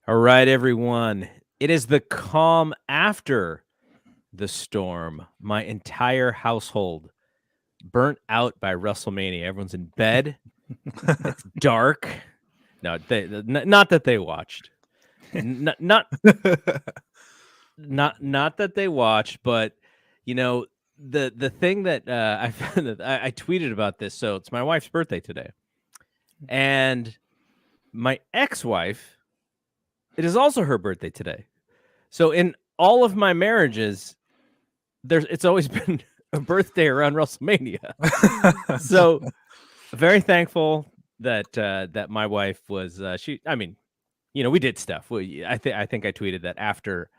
All right, everyone. It is the calm after the storm. My entire household burnt out by WrestleMania. Everyone's in bed. It's dark. No, not that they watched. Not that they watched, but the thing that I found that I tweeted about this. So it's my wife's birthday today, and my ex-wife. It is also her birthday today. So in all of my marriages, it's always been a birthday around WrestleMania. So very thankful that my wife was we did stuff. I think I tweeted that after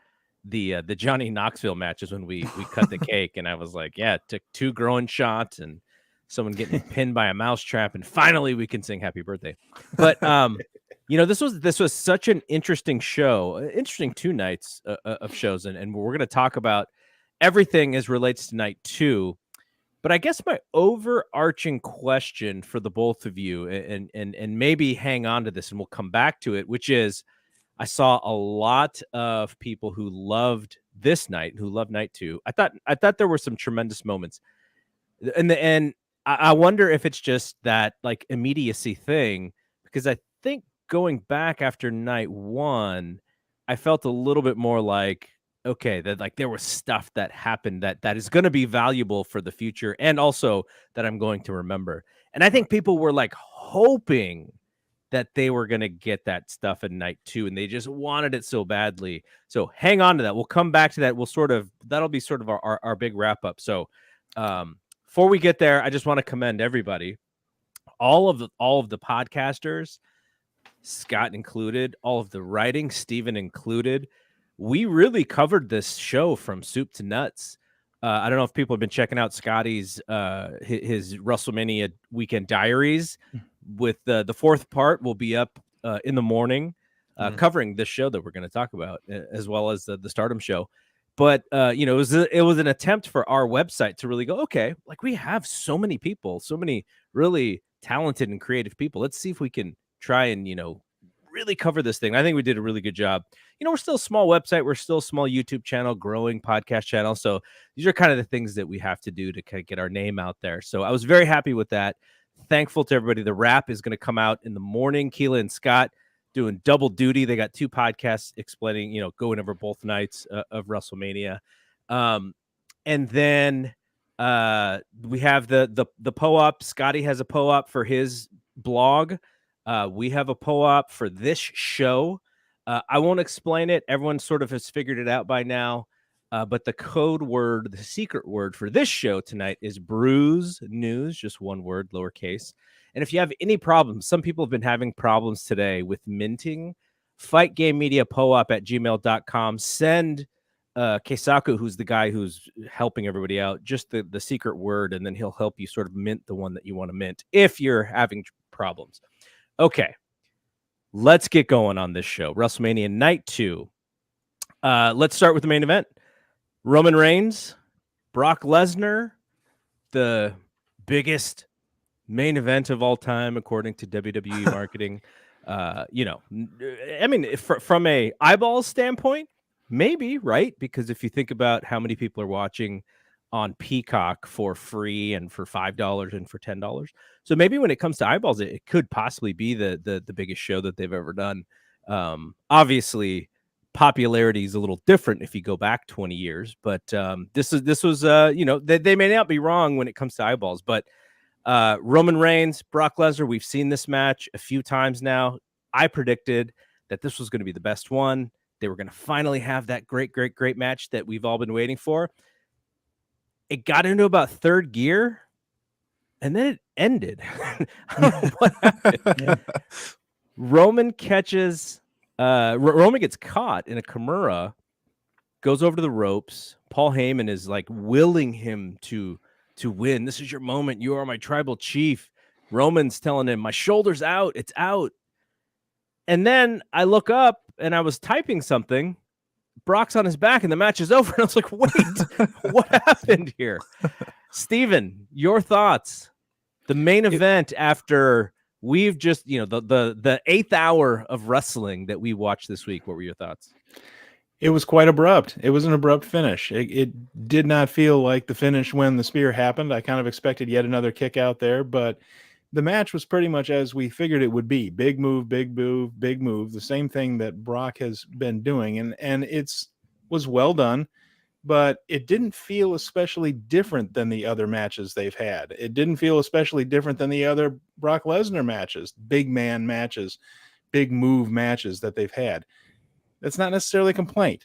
the Johnny Knoxville matches when we cut the cake, and I was like, yeah, it took 2 growing shots and someone getting pinned by a mousetrap, and finally we can sing happy birthday. But this was such an interesting show, interesting 2 nights of shows, and we're going to talk about everything as relates to night 2. But I guess my overarching question for the both of you, and maybe hang on to this and we'll come back to it, which is, I saw a lot of people who loved this night, who loved night 2. I thought there were some tremendous moments. And I wonder if it's just that like immediacy thing, because I think going back after night 1, I felt a little bit more like, okay, that like there was stuff that happened that is going to be valuable for the future, and also that I'm going to remember. And I think people were like hoping that they were going to get that stuff in night 2, and they just wanted it so badly. So hang on to that. We'll come back to that. That'll be sort of our big wrap up. So before we get there, I just want to commend everybody, all of the podcasters, Scott included, all of the writing, Steven included. We really covered this show from soup to nuts. I don't know if people have been checking out Scotty's his WrestleMania weekend diaries. With the 4th part will be up in the morning, covering this show that we're going to talk about, as well as the Stardom show. But it was an attempt for our website to really go, okay, like we have so many people, so many really talented and creative people. Let's see if we can try and really cover this thing. I think we did a really good job. We're still a small website. We're still a small YouTube channel, growing podcast channel. So these are kind of the things that we have to do to kind of get our name out there. So I was very happy with that. Thankful to everybody. The wrap is going to come out in the morning. Keela and Scott doing double duty. They got 2 podcasts explaining, going over both nights of WrestleMania. And then we have the PO-op. Scotty has a PO-op for his blog. We have a PO-op for this show. I won't explain it. Everyone sort of has figured it out by now. But the code word, the secret word for this show tonight is Bruise News, just one word, lowercase. And if you have any problems, some people have been having problems today with minting, Fight Game Media PO-op at gmail.com. Send Keisaku, who's the guy who's helping everybody out, just the secret word, and then he'll help you sort of mint the one that you want to mint if you're having problems. Okay, let's get going on this show. WrestleMania Night 2. Let's start with the main event. Roman Reigns, Brock Lesnar, the biggest main event of all time, according to WWE marketing. From a eyeballs standpoint, maybe, right? Because if you think about how many people are watching on Peacock for free and for $5 and for $10. So maybe when it comes to eyeballs, it could possibly be the biggest show that they've ever done. Obviously, popularity is a little different if you go back 20 years, but this was they may not be wrong when it comes to eyeballs, but Roman Reigns, Brock Lesnar, we've seen this match a few times now. I predicted that this was going to be the best one. They were going to finally have that great match that we've all been waiting for. It got into about 3rd gear, and then it ended. I don't know what happened. Yeah. Roman gets caught in a Kimura, goes over to the ropes. Paul Heyman is like willing him to win. This is your moment. You are my tribal chief. Roman's telling him, my shoulder's out. It's out. And then I look up and I was typing something. Brock's on his back and the match is over. And I was like, wait, what happened here? Steven, your thoughts. The main event after we've just, the 8th hour of wrestling that we watched this week. What were your thoughts? It was quite abrupt. It was an abrupt finish. It did not feel like the finish when the spear happened. I kind of expected yet another kick out there, but the match was pretty much as we figured it would be. Big move, big move, big move. The same thing that Brock has been doing, and was well done, but it didn't feel especially different than the other matches they've had. It didn't feel especially different than the other Brock Lesnar matches, big man matches, big move matches that they've had. That's not necessarily a complaint.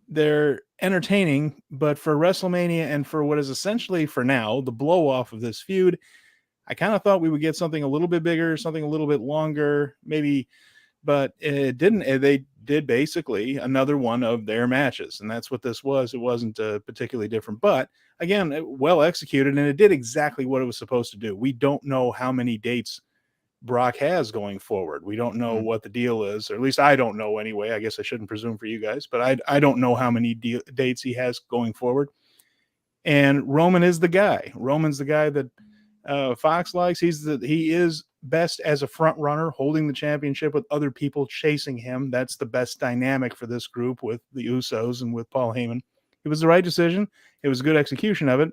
They're entertaining, but for WrestleMania and for what is essentially, for now, the blow off of this feud, I kind of thought we would get something a little bit bigger, something a little bit longer, maybe, but it didn't. They did basically another one of their matches, and that's what this was. It wasn't particularly different, but again, well executed, and it did exactly what it was supposed to do. We don't know how many dates Brock has going forward. We don't know what the deal is, or at least I don't know anyway. I guess I shouldn't presume for you guys, but I don't know how many dates he has going forward. And Roman is the guy. Roman's the guy that Fox likes. He is best as a front runner, holding the championship with other people chasing him. That's the best dynamic for this group with the Usos and with Paul Heyman. It was the right decision. It was good execution of it.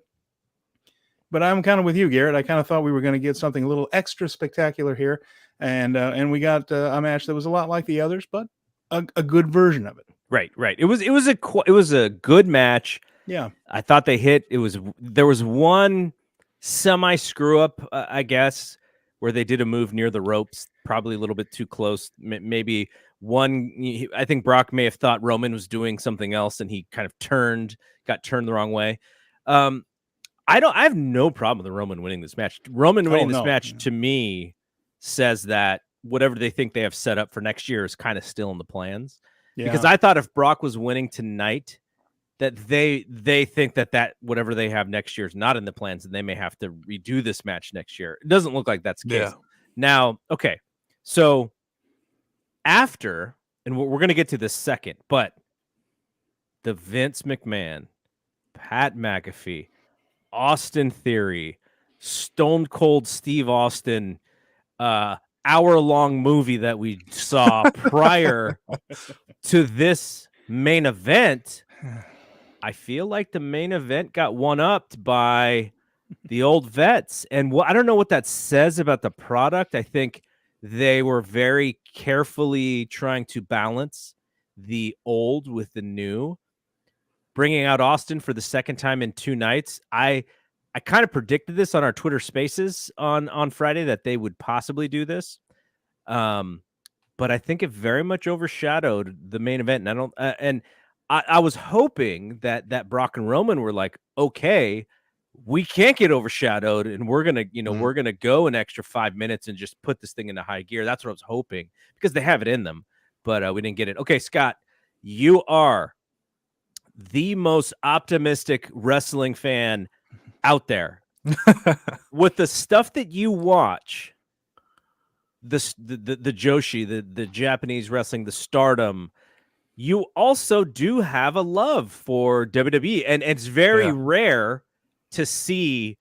But I'm kind of with you, Garrett. I kind of thought we were going to get something a little extra spectacular here, and we got a match that was a lot like the others, but a good version of it. Right. It was a good match. Yeah, I thought they hit. There was one semi screw up, I guess, where they did a move near the ropes, probably a little bit too close. Maybe one. I think Brock may have thought Roman was doing something else, and he kind of got turned the wrong way. I have no problem with Roman winning this match. Roman winning this match to me says that whatever they think they have set up for next year is kind of still in the plans. Yeah. Because I thought if Brock was winning tonight, that they think that whatever they have next year is not in the plans, and they may have to redo this match next year. It doesn't look like that's the case. Yeah. Now, okay, so after, and we're going to get to this second, but the Vince McMahon, Pat McAfee, Austin Theory, Stone Cold Steve Austin, hour-long movie that we saw prior to this main event, I feel like the main event got one-upped by the old vets. And I don't know what that says about the product. I think they were very carefully trying to balance the old with the new. Bringing out Austin for the second time in 2 nights. I kind of predicted this on our Twitter Spaces on Friday that they would possibly do this, but I think it very much overshadowed the main event. And I was hoping that Brock and Roman were like, okay, we can't get overshadowed, and we're gonna we're gonna go an extra 5 minutes and just put this thing into high gear. That's what I was hoping, because they have it in them, but we didn't get it. Okay, Scott, you are the most optimistic wrestling fan out there. With the stuff that you watch, the Joshi, the Japanese wrestling, the Stardom, you also do have a love for WWE, and it's very rare to see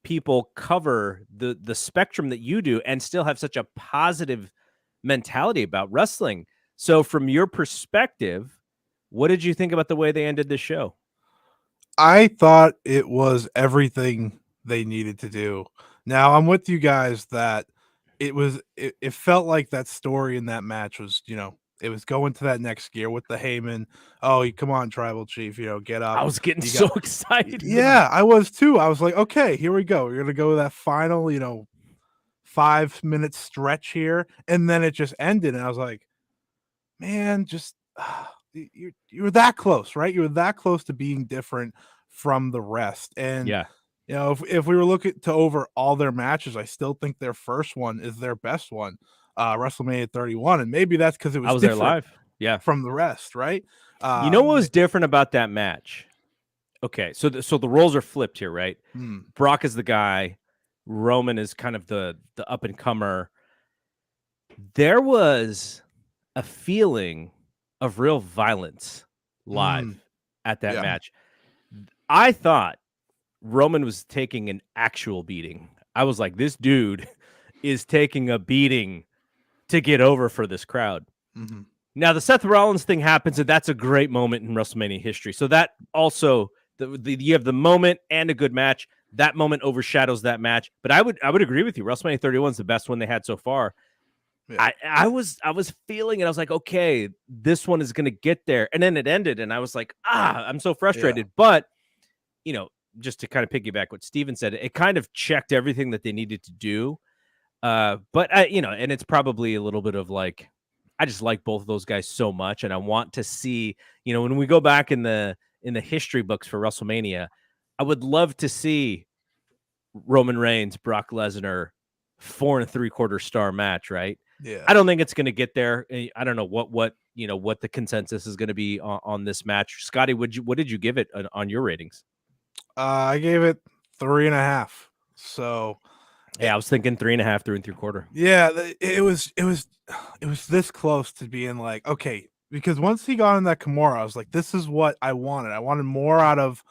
people cover the spectrum that you do and still have such a positive mentality about wrestling. So from your perspective, what did you think about the way they ended the show? I thought it was everything they needed to do. Now, I'm with you guys that it felt like that story in that match was, it was going to that next gear with the Heyman. Oh, come on, Tribal Chief, get up. I was getting so excited. Yeah, I was too. I was like, okay, here we go. We're going to go to that final, 5-minute stretch here. And then it just ended. And I was like, man, just... you were that close, right? You were that close to being different from the rest. And yeah, if we were looking to over all their matches, I still think their first one is their best one, WrestleMania 31, and maybe that's because it was there live, from the rest, right? You know what was different about that match? Okay, so the roles are flipped here, right? Brock is the guy, Roman is kind of the up and comer. There was a feeling of real violence live at that match. I thought Roman was taking an actual beating. I was like, this dude is taking a beating to get over for this crowd. Mm-hmm. Now, the Seth Rollins thing happens, and that's a great moment in WrestleMania history. So that also, you have the moment and a good match. That moment overshadows that match. But I would agree with you. WrestleMania 31 is the best one they had so far. Yeah. I was feeling it. I was like, okay, this one is going to get there. And then it ended, and I was like, I'm so frustrated. Yeah. But, just to kind of piggyback what Steven said, it kind of checked everything that they needed to do. But and it's probably a little bit of like, I just like both of those guys so much, and I want to see, when we go back in the history books for WrestleMania, I would love to see Roman Reigns, Brock Lesnar, 4 3/4 star match, right? Yeah. I don't think it's going to get there. I don't know what the consensus is going to be on this match. Scotty, what did you give it on your ratings? I gave it 3.5. So yeah, I was thinking 3.5, 3 3/4. Yeah, it was this close to being like, okay, because once he got in that Kimura, I was like, this is what I wanted. I wanted more out of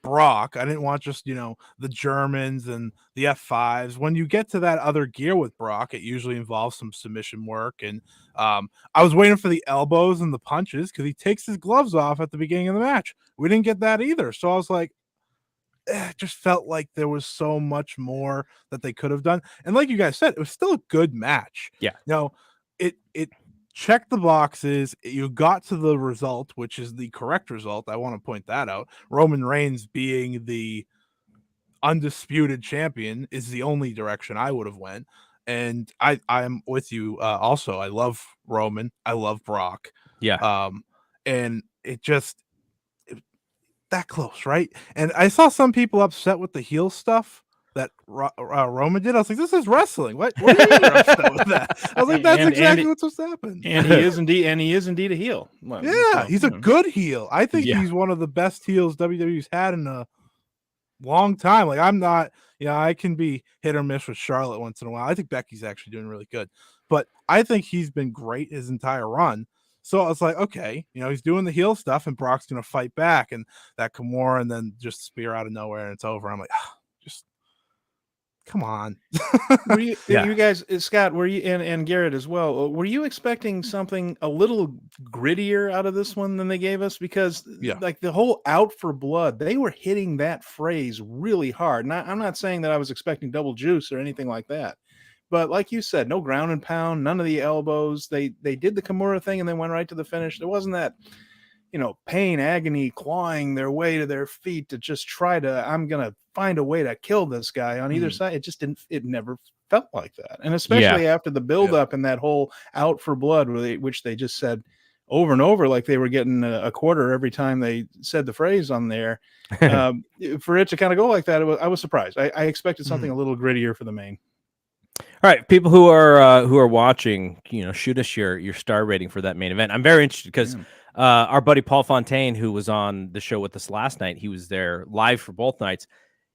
Brock. I didn't want just, the Germans and the F5s. When you get to that other gear with Brock, it usually involves some submission work. And I was waiting for the elbows and the punches because he takes his gloves off at the beginning of the match. We didn't get that either. So I was like, it just felt like there was so much more that they could have done. And like you guys said, it was still a good match. Yeah. It checked the boxes. You got to the result, which is the correct result. I want to point that out. Roman Reigns being the undisputed champion is the only direction I would have went. And I'm with you. Also, I love Roman. I love Brock. Yeah. And it just, that close, right? And I saw some people upset with the heel stuff that Roman did. I was like, this is wrestling. What are you upset with that? I was like, that's exactly what's supposed to happen. And he is indeed a heel. Well, yeah, he's a good heel. I think he's one of the best heels WWE's had in a long time. Like, I'm not, I can be hit or miss with Charlotte once in a while. I think Becky's actually doing really good, but I think he's been great his entire run. So I was like, okay, he's doing the heel stuff, and Brock's going to fight back, and that Kimura, and then just spear out of nowhere, and it's over. I'm like, just come on. You guys, Scott, were you, and Garrett as well, were you expecting something a little grittier out of this one than they gave us? Because like the whole out for blood, they were hitting that phrase really hard. And I'm not saying that I was expecting double juice or anything like that. But like you said, no ground and pound, none of the elbows. They did the Kimura thing and then went right to the finish. There wasn't that, pain, agony, clawing their way to their feet to just try to, I'm going to find a way to kill this guy on either side. It just didn't, it never felt like that. And especially after the buildup and that whole out for blood, which they just said over and over, like they were getting a quarter every time they said the phrase on there. For it to kind of go like that, I was surprised. I expected something a little grittier for the main. All right, people who are watching, shoot us your star rating for that main event. I'm very interested because our buddy Paul Fontaine, who was on the show with us last night, he was there live for both nights.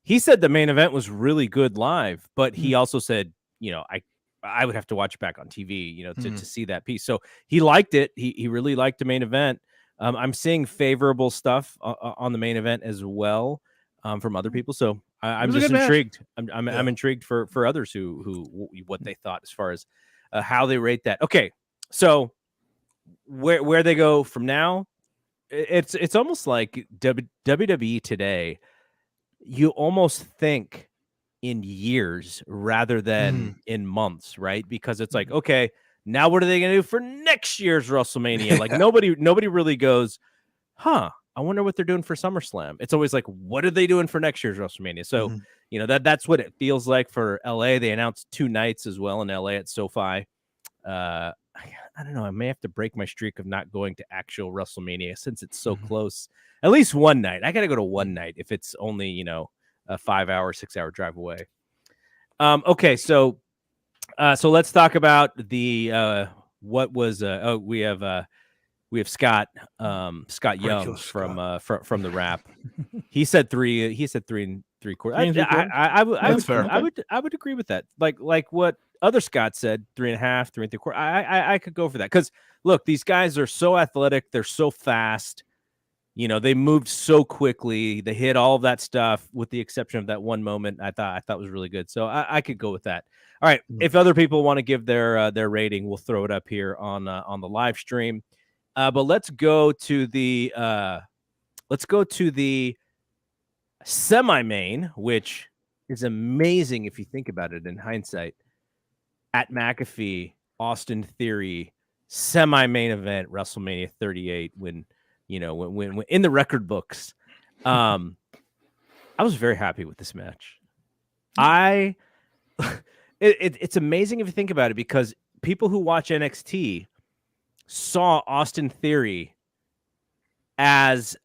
He said the main event was really good live, but he also said, I would have to watch it back on TV, to see that piece. So he liked it. He really liked the main event. I'm seeing favorable stuff on the main event as well from other people. So I'm just intrigued. I'm intrigued for others who what they thought as far as how they rate that. Okay, so where they go from now, it's almost like WWE today. You almost think in years rather than in months, right? Because it's like, okay, now what are they going to do for next year's WrestleMania? Like nobody really goes, I wonder what they're doing for SummerSlam. It's always like, what are they doing for next year's WrestleMania? So, that's what it feels like for LA. They announced 2 nights as well in LA at SoFi. I don't know. I may have to break my streak of not going to actual WrestleMania since it's so close. At least one night. I got to go to one night if it's only, a 5-hour, 6-hour drive away. Okay. So let's talk about the, what was, we have Scott Young from the Wrap. He said 3 3/4. I would agree with that. Like what other Scott said, 3.5, 3 3/4. I could go for that. Cause look, these guys are so athletic. They're so fast. they moved so quickly. They hit all of that stuff with the exception of that one moment. I thought was really good. So I could go with that. All right. If other people want to give their rating, we'll throw it up here on the live stream. But let's go to the semi-main, which is amazing if you think about it in hindsight. At McAfee, Austin Theory, semi-main event, WrestleMania 38, when in the record books. I was very happy with this match. It's amazing if you think about it, because people who watch NXT saw Austin Theory as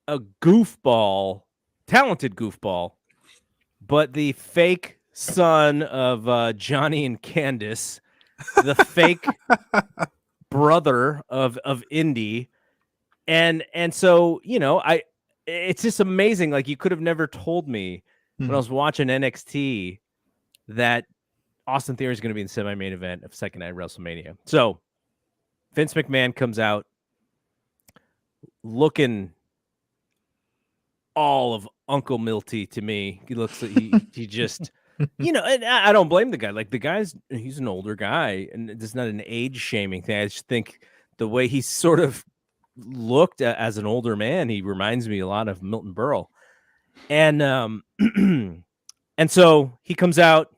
a goofball, talented goofball, but the fake son of Johnny and Candice, the fake brother of Indy. And so, it's just amazing. Like, you could have never told me when I was watching NXT that Austin Theory is going to be in the semi-main event of second night WrestleMania. So Vince McMahon comes out looking all of Uncle Milty to me. He looks like he just, and I don't blame the guy. Like, he's an older guy, and it's not an age shaming thing. I just think the way he sort of looked as an older man, he reminds me a lot of Milton Berle. And and so he comes out,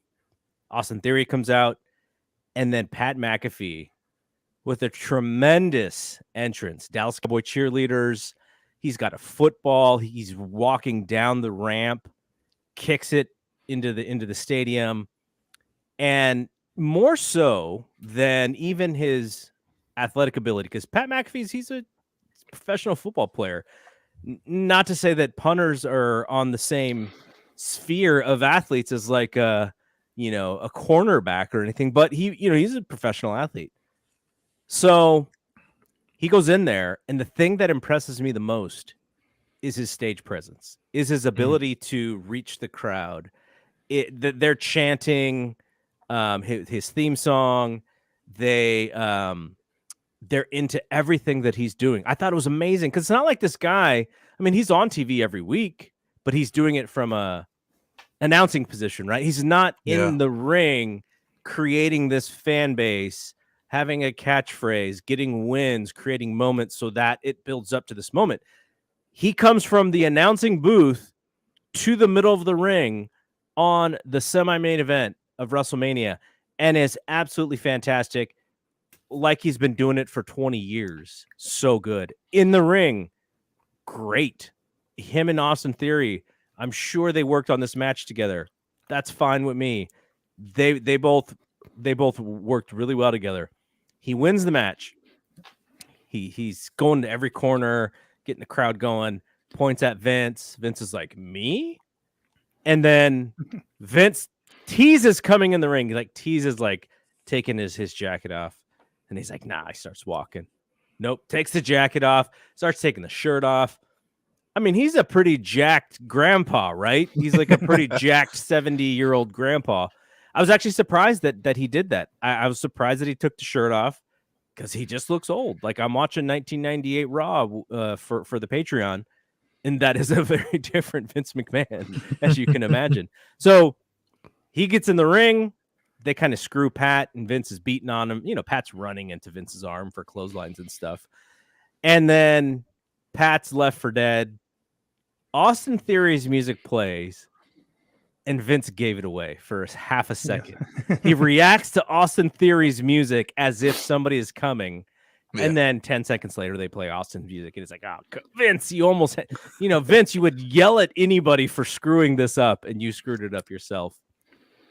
Austin Theory comes out, and then Pat McAfee with a tremendous entrance. Dallas Cowboy cheerleaders. He's got a football. He's walking down the ramp, kicks it into the stadium, and more so than even his athletic ability, because Pat McAfee, he's a professional football player. Not to say that punters are on the same sphere of athletes as like a cornerback or anything, but he's a professional athlete. So he goes in there, and the thing that impresses me the most is his stage presence, is his ability to reach the crowd. They're chanting his theme song. They're into everything that he's doing. I thought it was amazing, because it's not like this guy, I mean, he's on TV every week, but he's doing it from a announcing position, right? He's not in the ring creating this fan base, having a catchphrase, getting wins, creating moments so that it builds up to this moment. He comes from the announcing booth to the middle of the ring on the semi-main event of WrestleMania, and is absolutely fantastic. Like he's been doing it for 20 years. So good. In the ring, great. Him and Austin Theory, I'm sure they worked on this match together. That's fine with me. They both worked really well together. He wins the match. He's going to every corner, getting the crowd going, points at Vince. Vince is like, me? And then Vince teases coming in the ring. He teases taking his jacket off. And he's like, nah, he starts walking. Nope. Takes the jacket off, starts taking the shirt off. I mean, he's a pretty jacked grandpa, right? He's like a pretty jacked 70-year-old grandpa. I was actually surprised that he did that. I was surprised that he took the shirt off, because he just looks old. Like, I'm watching 1998 Raw for the Patreon, and that is a very different Vince McMahon, as you can imagine. So he gets in the ring. They kind of screw Pat, and Vince is beating on him. Pat's running into Vince's arm for clotheslines and stuff. And then Pat's left for dead. Austin Theory's music plays, and Vince gave it away for half a second. He reacts to Austin Theory's music as if somebody is coming. Yeah. And then 10 seconds later, they play Austin's music. And it's like, oh, Vince, you almost, Vince, you would yell at anybody for screwing this up, and you screwed it up yourself.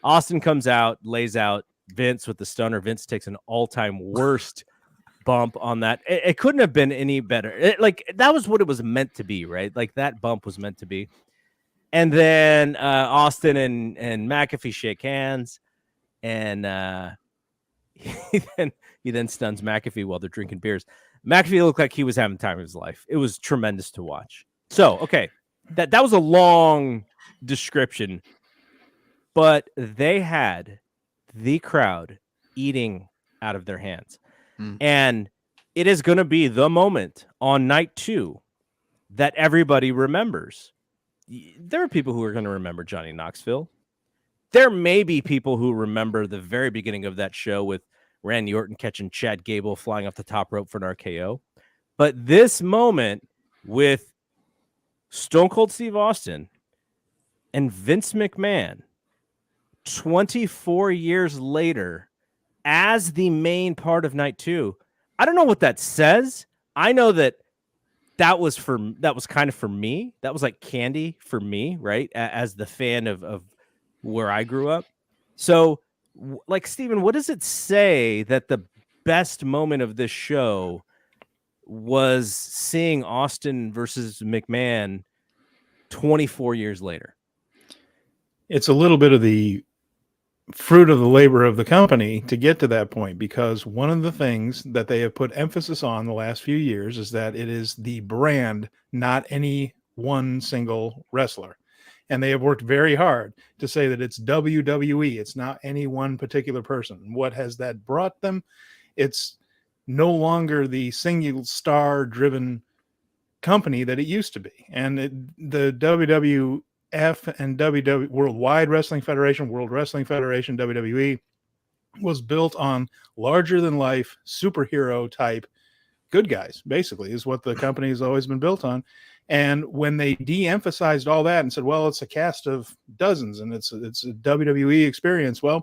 Austin comes out, lays out Vince with the stunner. Vince takes an all-time worst bump on that. It couldn't have been any better. That was what it was meant to be, right? Like, that bump was meant to be. And then Austin and McAfee shake hands, and he then stuns McAfee while they're drinking beers. McAfee looked like he was having the time of his life. It was tremendous to watch. So, okay, that was a long description, but they had the crowd eating out of their hands. And it is going to be the moment on night 2 that everybody remembers. There are people who are going to remember Johnny Knoxville. There may be people who remember the very beginning of that show with Randy Orton catching Chad Gable flying off the top rope for an RKO. But this moment with Stone Cold Steve Austin and Vince McMahon 24 years later as the main part of night 2, I don't know what that says. I know that was kind of for me. That was like candy for me, right? As the fan of where I grew up. So, like, Steven, what does it say that the best moment of this show was seeing Austin versus McMahon 24 years later? It's a little bit of the fruit of the labor of the company to get to that point, because one of the things that they have put emphasis on the last few years is that it is the brand, not any one single wrestler. And they have worked very hard to say that it's WWE. It's not any one particular person. What has that brought them? It's no longer the single star driven company that it used to be. And the WWF and WWE, Worldwide Wrestling Federation, World Wrestling Federation, WWE, was built on larger than life superhero type good guys, basically, is what the company has always been built on. And when they de-emphasized all that and said, well, it's a cast of dozens and it's a WWE experience, well,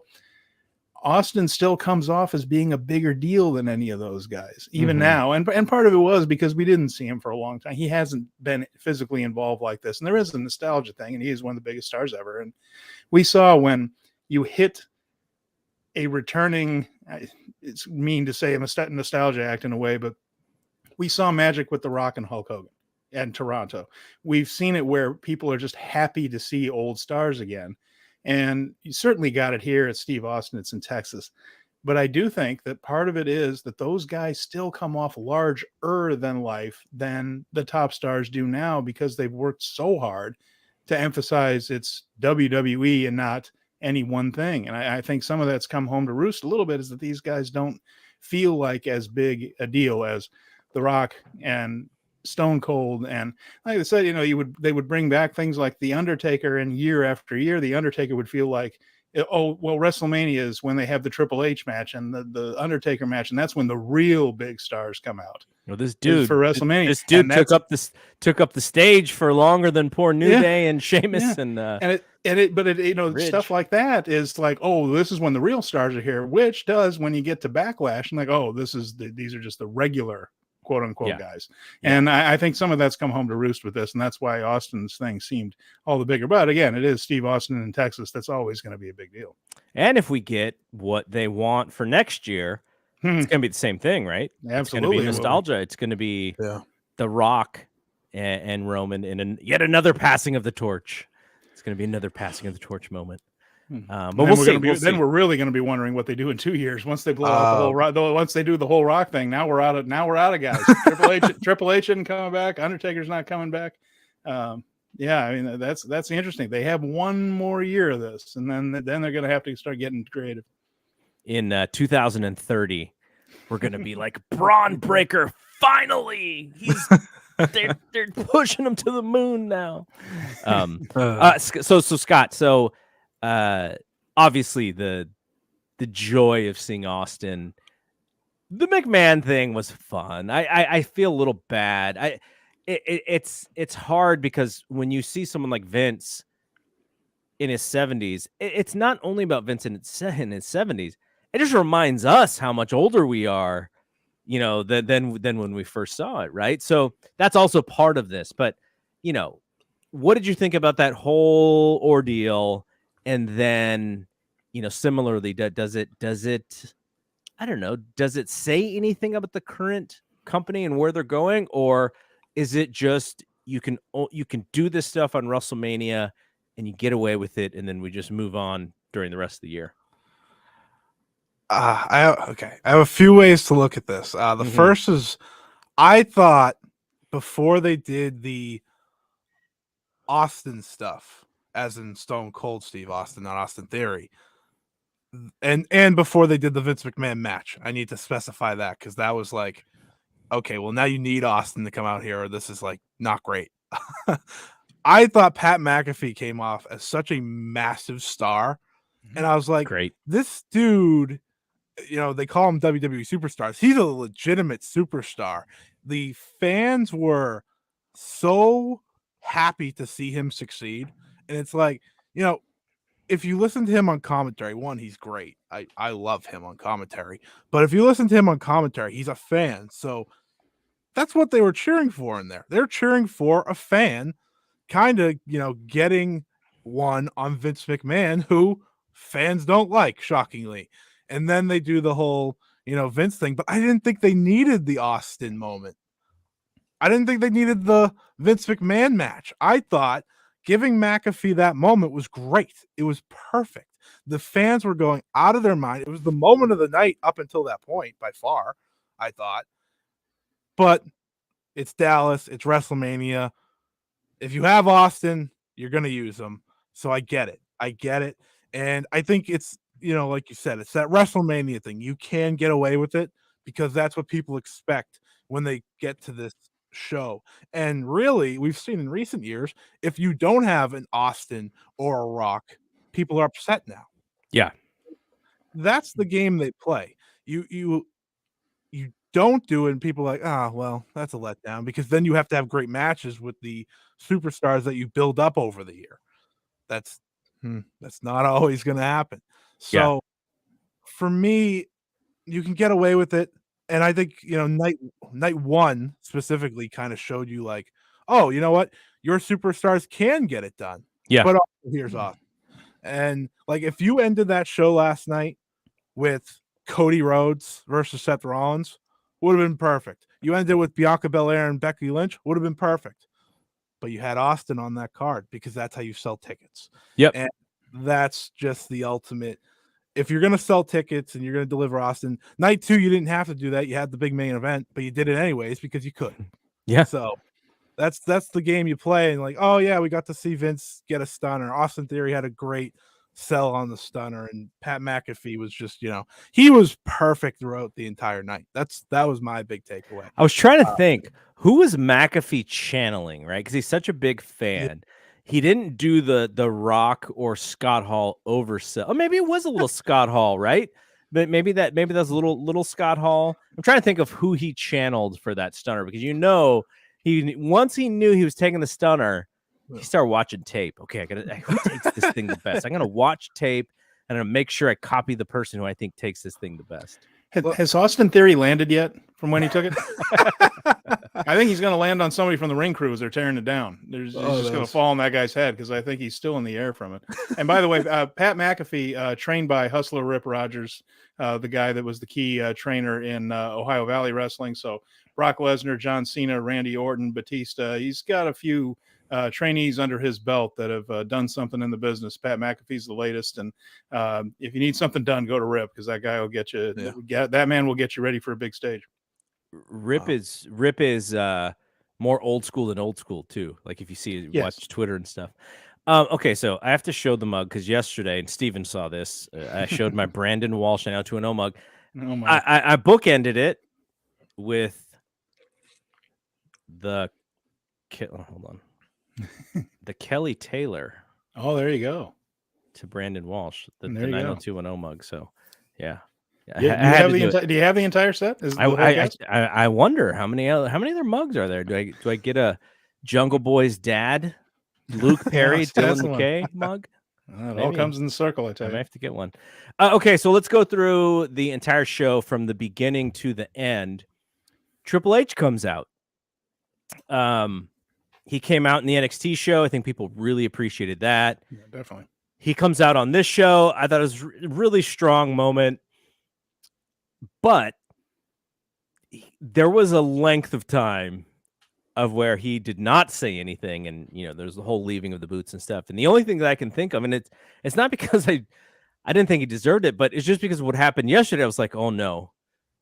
Austin still comes off as being a bigger deal than any of those guys, even now. And part of it was because we didn't see him for a long time. He hasn't been physically involved like this. And there is a nostalgia thing, and he is one of the biggest stars ever. And we saw when you hit a returning, it's mean to say a nostalgia act in a way, but we saw magic with The Rock and Hulk Hogan and Toronto. We've seen it where people are just happy to see old stars again. And you certainly got it here at Steve Austin. It's in Texas. But I do think that part of it is that those guys still come off larger than life than the top stars do now, because they've worked so hard to emphasize it's WWE and not any one thing. And I think some of that's come home to roost a little bit, is that these guys don't feel like as big a deal as The Rock and Stone Cold. And like I said, they would bring back things like The Undertaker, and year after year, The Undertaker would feel like, oh, well, WrestleMania is when they have the Triple H match and the Undertaker match, and that's when the real big stars come out. Well, this dude for WrestleMania, this dude took up the stage for longer than poor New Day and Sheamus but Ridge. Stuff like that is like, oh, this is when the real stars are here, which does when you get to Backlash and like, oh, these are just the regular quote unquote guys. And I think some of that's come home to roost with this, and that's why Austin's thing seemed all the bigger. But again, it is Steve Austin in Texas. That's always going to be a big deal. And if we get what they want for next year, it's going to be the same thing, right? Absolutely. It's going to be nostalgia. It's going to be The Rock and Roman in yet another passing of the torch. It's going to be another passing of the torch moment. But we'll see. Then we're really going to be wondering what they do in 2 years once they blow out the whole rock. Once they do the whole Rock thing, now we're out of guys. Triple H isn't coming back. Undertaker's not coming back. I mean, that's interesting. They have one more year of this, and then they're going to have to start getting creative. In 2030, we're going to be like Braun Breaker. Finally, they're pushing him to the moon now. So Scott, obviously the joy of seeing Austin, the McMahon thing was fun. I feel a little bad. It's hard because when you see someone like Vince in his 70s, it's not only about Vince in his 70s. It just reminds us how much older we are, than when we first saw it, right? So that's also part of this. But, what did you think about that whole ordeal? And then, similarly, does it, I don't know, does it say anything about the current company and where they're going? Or is it just you can do this stuff on WrestleMania and you get away with it, and then we just move on during the rest of the year? I have a few ways to look at this. The first is, I thought before they did the Austin stuff, as in Stone Cold Steve Austin, not Austin Theory, and before they did the Vince McMahon match, I need to specify that, because that was like, okay, well now you need Austin to come out here, or this is like not great. I thought Pat McAfee came off as such a massive star, and I was like, Great. this dude, they call him WWE superstars. He's a legitimate superstar. The fans were so happy to see him succeed, and it's like, if you listen to him on commentary, one, he's great. I love him on commentary. But if you listen to him on commentary, he's a fan. So that's what they were cheering for in there. They're cheering for a fan, kind of, getting one on Vince McMahon, who fans don't like, shockingly. And then they do the whole, Vince thing. But I didn't think they needed the Austin moment. I didn't think they needed the Vince McMahon match. I thought giving McAfee that moment was great. It was perfect. The fans were going out of their mind. It was the moment of the night up until that point, by far, I thought. But it's Dallas. It's WrestleMania. If you have Austin, you're going to use him. So I get it. And I think it's, like you said, it's that WrestleMania thing. You can get away with it because that's what people expect when they get to this show. And really, we've seen in recent years, if you don't have an Austin or a Rock, people are upset now. Yeah. That's the game they play. You don't do it, and people are like, well, that's a letdown, because then you have to have great matches with the superstars that you build up over the year. That's not always going to happen. So for me, you can get away with it. And I think, night one specifically kind of showed you like, oh, you know what? Your superstars can get it done. Yeah. But here's Austin. And like, if you ended that show last night with Cody Rhodes versus Seth Rollins, would have been perfect. You ended with Bianca Belair and Becky Lynch, would have been perfect. But you had Austin on that card because that's how you sell tickets. Yep. And that's just the ultimate. If you're going to sell tickets and you're going to deliver Austin, night two, you didn't have to do that. You had the big main event, but you did it anyways because you could. Yeah. So that's the game you play. And like, oh yeah, we got to see Vince get a stunner. Austin Theory had a great sell on the stunner, and Pat McAfee was just, he was perfect throughout the entire night. That was my big takeaway. I was trying to think, who was McAfee channeling, right? Because he's such a big fan. Yeah. He didn't do the Rock or Scott Hall oversell. Or maybe it was a little Scott Hall, right? But maybe that's a little Scott Hall. I'm trying to think of who he channeled for that stunner, because once he knew he was taking the stunner, he started watching tape. Okay, who takes this thing the best? I'm gonna watch tape and I'm gonna make sure I copy the person who I think takes this thing the best. Has Austin Theory landed yet from when he took it? I think he's going to land on somebody from the ring crew as they're tearing it down. He's just going to fall on that guy's head, because I think he's still in the air from it. And by the way, Pat McAfee, trained by Hustler Rip Rogers, the guy that was the key trainer in Ohio Valley Wrestling. So Brock Lesnar, John Cena, Randy Orton, Batista. He's got a few trainees under his belt that have done something in the business. Pat McAfee's the latest. And if you need something done, go to Rip, because that guy will get you. Yeah. That man will get you ready for a big stage. Rip is more old school than old school too. Like if you see watch Twitter and stuff. Okay, so I have to show the mug, because yesterday, and Steven saw this, I showed my Brandon Walsh and out to an O mug. Oh my. I bookended it with the hold on. The Kelly Taylor. Oh, there you go. To Brandon Walsh, the 90210 mug. So yeah. Do you have the entire set? I wonder how many other mugs are there. Do I get a Jungle Boy's dad, Luke Perry, Dylan McKay mug? It all comes in the circle, I tell you. I may have to get one. Okay, so let's go through the entire show from the beginning to the end. Triple H comes out. He came out in the NXT show. I think people really appreciated that. Yeah, definitely. He comes out on this show. I thought it was a really strong moment. But there was a length of time of where he did not say anything, and there's the whole leaving of the boots and stuff. And the only thing that I can think of, and it's not because I didn't think he deserved it, but it's just because of what happened yesterday. I was like, oh no,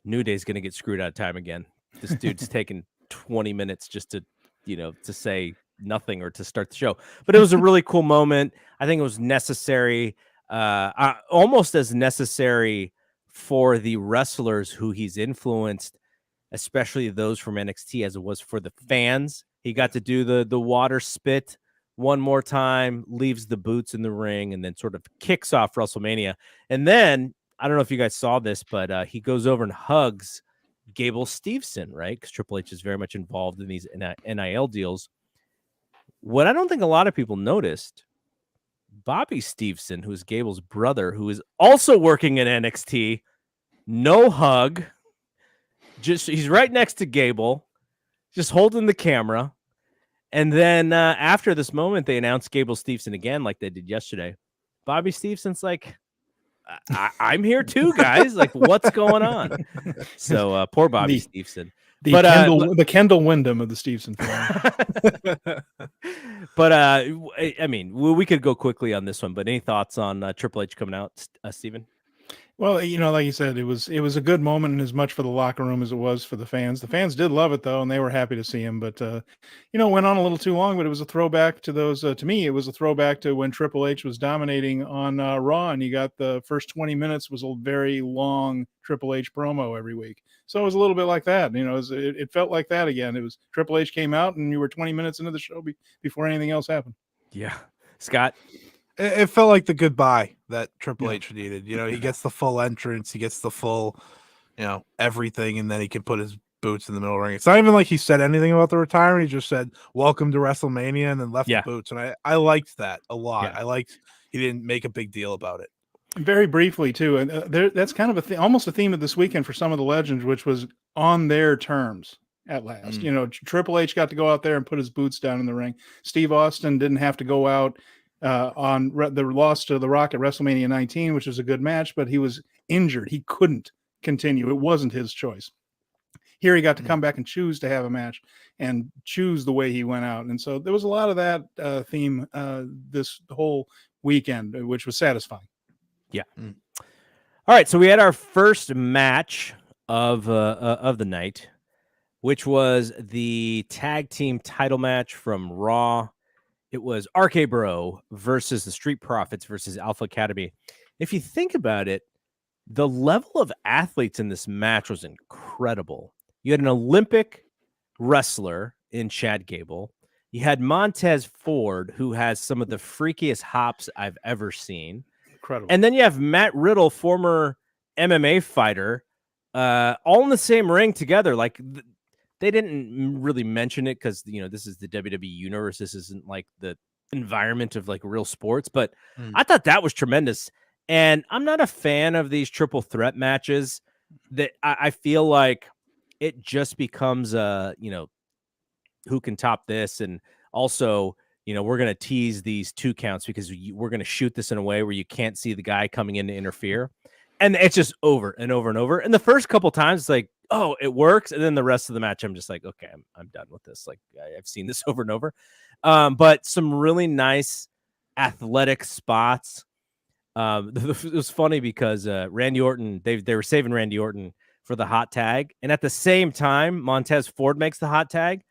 New Day's gonna get screwed out of time again. This dude's taking 20 minutes just to to say nothing or to start the show. But it was a really cool moment. I think it was necessary, almost as necessary for the wrestlers who he's influenced especially those from NXT, as it was for the fans. He got to do the water spit one more time, leaves the boots in the ring, and then sort of kicks off WrestleMania. And then, I don't know if you guys saw this, but he goes over and hugs Gable Steveson, right? Because Triple H is very much involved in these NIL deals. What I don't think a lot of people noticed, Bobby Steveson, who is Gable's brother, who is also working in NXT, no hug. Just he's right next to Gable, just holding the camera. And then after this moment, they announced Gable Steveson again, like they did yesterday. Bobby Stevenson's like, I'm here too, guys. Like, what's going on? So poor Bobby Steveson. The Kendall Windham of the Steveson family. But I mean, we could go quickly on this one. But any thoughts on Triple H coming out, Steven? Well, like you said, it was a good moment, and as much for the locker room as it was for the fans. The fans did love it, though, and they were happy to see him. But went on a little too long. But it was a throwback to those. To me, it was a throwback to when Triple H was dominating on Raw, and you got the first 20 minutes was a very long Triple H promo every week. So it was a little bit like that. It felt like that again. It was Triple H came out, and you were 20 minutes into the show before anything else happened. Yeah, Scott. It felt like the goodbye that Triple H needed. He gets the full entrance, he gets the full, everything, and then he can put his boots in the middle of the ring. It's not even like he said anything about the retirement. He just said, "Welcome to WrestleMania," and then left the boots. And I liked that a lot. Yeah. I liked he didn't make a big deal about it. Very briefly, too. And that's kind of almost a theme of this weekend for some of the legends, which was on their terms at last. Triple H got to go out there and put his boots down in the ring. Steve Austin didn't have to go out on the loss to The Rock at WrestleMania 19, which was a good match, but he was injured. He couldn't continue. It wasn't his choice. Here he got to come back and choose to have a match and choose the way he went out. And so there was a lot of that theme this whole weekend, which was satisfying. Yeah. All right. So we had our first match of the night, which was the tag team title match from Raw. It was RK Bro versus the Street Profits versus Alpha Academy. If you think about it, the level of athletes in this match was incredible. You had an Olympic wrestler in Chad Gable. You had Montez Ford, who has some of the freakiest hops I've ever seen. Incredible. And then you have Matt Riddle, former MMA fighter, all in the same ring together. Like, they didn't really mention it because, this is the WWE universe. This isn't like the environment of like real sports, but I thought that was tremendous. And I'm not a fan of these triple threat matches that I feel like it just becomes who can top this. And also, we're going to tease these 2 counts because we're going to shoot this in a way where you can't see the guy coming in to interfere. And it's just over and over and over. And the first couple times it's like, oh, it works. And then the rest of the match, I'm just like, okay, I'm done with this. Like, I've seen this over and over. But some really nice athletic spots. It was funny because Randy Orton, they were saving Randy Orton for the hot tag. And at the same time, Montez Ford makes the hot tag.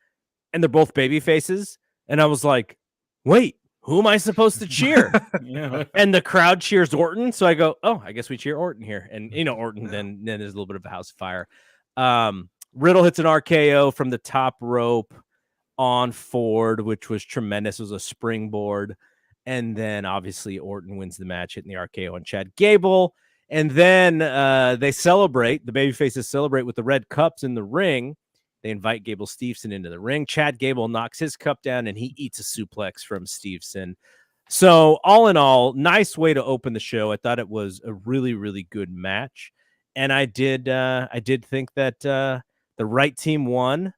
And they're both baby faces. And I was like, wait, who am I supposed to cheer? And the crowd cheers Orton. So I go, oh, I guess we cheer Orton here. And, Orton then there's a little bit of a house fire. Riddle hits an RKO from the top rope on Ford, which was tremendous. It was a springboard. And then obviously Orton wins the match, hitting the RKO on Chad Gable. And then they celebrate. The babyfaces celebrate with the red cups in the ring. They invite Gable Steveson into the ring. Chad Gable knocks his cup down, and he eats a suplex from Steveson. So all in all, nice way to open the show. I thought it was a really, really good match. And I did think that the right team won.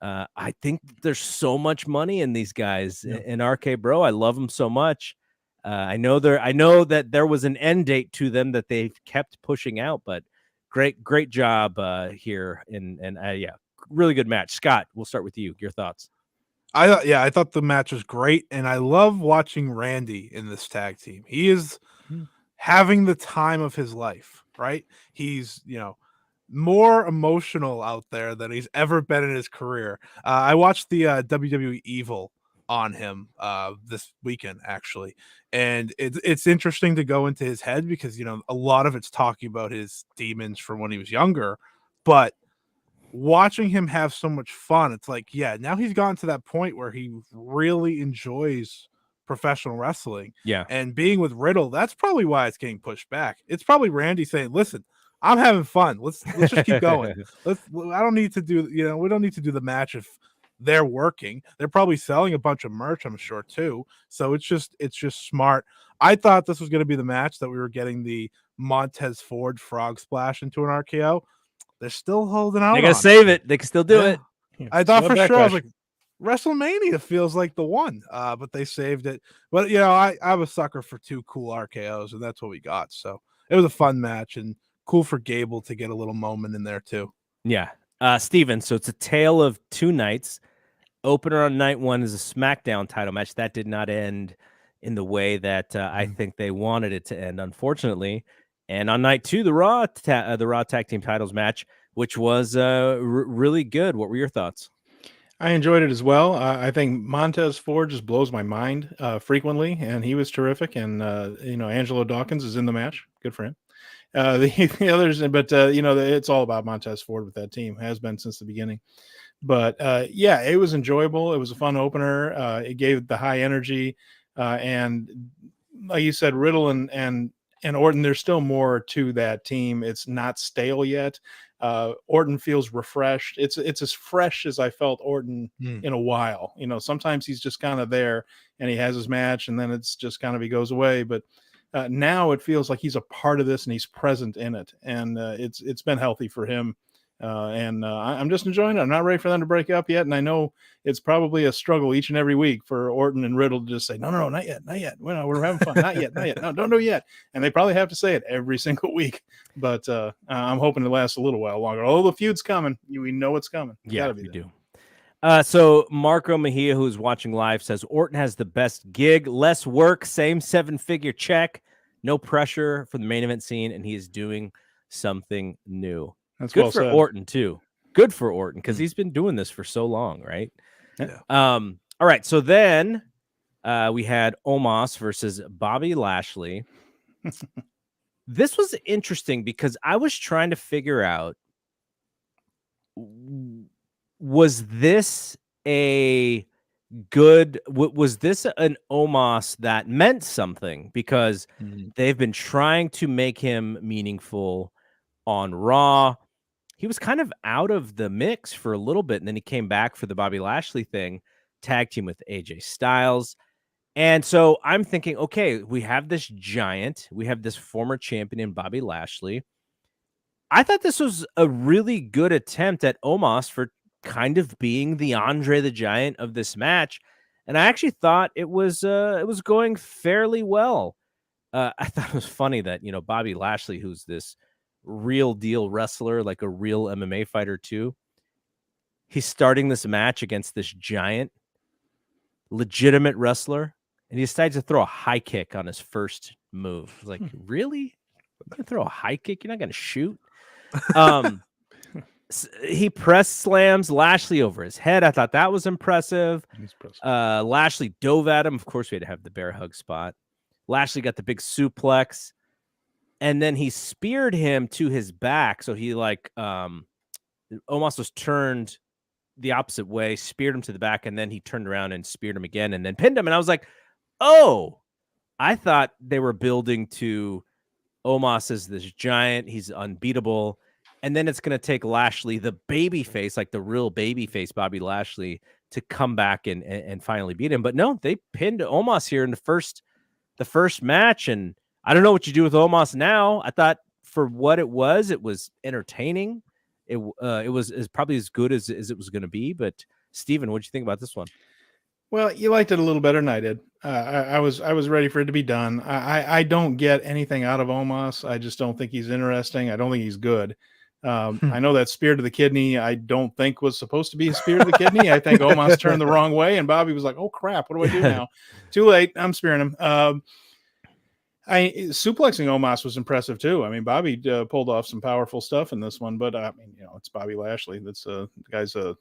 I think there's so much money in these guys in RK Bro. I love them so much. I know that there was an end date to them that they've kept pushing out, but great job here. And really good match. Scott, we'll start with you. Your thoughts. I thought the match was great, and I love watching Randy in this tag team. He is having the time of his life, right? He's, more emotional out there than he's ever been in his career. I watched the WWE Evil on him this weekend, actually, and it's interesting to go into his head because, a lot of it's talking about his demons from when he was younger, but watching him have so much fun, it's like, yeah, now he's gotten to that point where he really enjoys professional wrestling. Yeah. And being with Riddle, that's probably why it's getting pushed back. It's probably Randy saying, listen, I'm having fun. Let's just keep going. I don't need to do, we don't need to do the match if they're working. They're probably selling a bunch of merch, I'm sure, too. So it's just smart. I thought this was going to be the match that we were getting the Montez Ford frog splash into an RKO. They're still holding out. They gotta save it. They can still do it. I thought for sure. I was like, WrestleMania feels like the one, but they saved it. But I'm a sucker for 2 cool RKOs, and that's what we got. So it was a fun match and cool for Gable to get a little moment in there too. Yeah, Steven, so it's a tale of 2 nights. Opener on night 1 is a SmackDown title match that did not end in the way that I think they wanted it to end, unfortunately. And on night 2, the Raw Tag Team Titles match, which was really good. What were your thoughts? I enjoyed it as well. I think Montez Ford just blows my mind frequently, and he was terrific. And Angelo Dawkins is in the match. Good for him. The others, but it's all about Montez Ford with that team. Has been since the beginning. But yeah, it was enjoyable. It was a fun opener. It gave the high energy, and like you said, Riddle and Orton, there's still more to that team. It's not stale yet. Orton feels refreshed. It's as fresh as I felt Orton in a while. Sometimes he's just kind of there and he has his match and then it's just kind of he goes away. But now it feels like he's a part of this and he's present in it. And it's been healthy for him. I'm just enjoying it. I'm not ready for them to break up yet. And I know it's probably a struggle each and every week for Orton and Riddle to just say, no, not yet. We're having fun. Not yet. No, don't do it yet. And they probably have to say it every single week. But I'm hoping it lasts a little while longer. Although the feud's coming. We know it's coming. Yeah, we do. So Marco Mejia, who's watching live, says Orton has the best gig, less work, same 7-figure check, no pressure for the main event scene, and he is doing something new. That's good for Orton too. Good for Orton because he's been doing this for so long, right? Yeah. All right. So then we had Omas versus Bobby Lashley. This was interesting because I was trying to figure out, was this an Omas that meant something? Because they've been trying to make him meaningful on Raw. He was kind of out of the mix for a little bit, and then he came back for the Bobby Lashley thing, tag team with AJ Styles. And so I'm thinking, okay, we have this giant, we have this former champion in Bobby Lashley. I thought this was a really good attempt at Omas for kind of being the Andre the Giant of this match. And I actually thought it was going fairly well. I thought it was funny that, Bobby Lashley, who's this real deal wrestler, like a real MMA fighter too, he's starting this match against this giant legitimate wrestler and he decides to throw a high kick on his first move. I was like, really? You're gonna throw a high kick? You're not gonna shoot? He press slams Lashley over his head. I thought that was impressive. Lashley dove at him. Of course, we had to have the bear hug spot. Lashley got the big suplex. And then he speared him to his back. So he Omos was turned the opposite way, speared him to the back, and then he turned around and speared him again and then pinned him. And I was like, oh, I thought they were building to Omos as this giant. He's unbeatable. And then it's going to take Lashley, the baby face, like the real baby face, Bobby Lashley, to come back and finally beat him. But no, they pinned Omos here in the first match. And I don't know what you do with Omas now. I thought for what it was entertaining. It was probably as good as it was going to be. But Steven, what'd you think about this one? Well, you liked it a little better than I did. I was ready for it to be done. I don't get anything out of Omas. I just don't think he's interesting. I don't think he's good. I know that spear to the kidney I don't think was supposed to be a spear to the kidney. I think Omas turned the wrong way, and Bobby was like, oh, crap, what do I do now? Too late. I'm spearing him. Suplexing Omas was impressive too. I mean, Bobby pulled off some powerful stuff in this one, but it's Bobby Lashley. That's the guy's a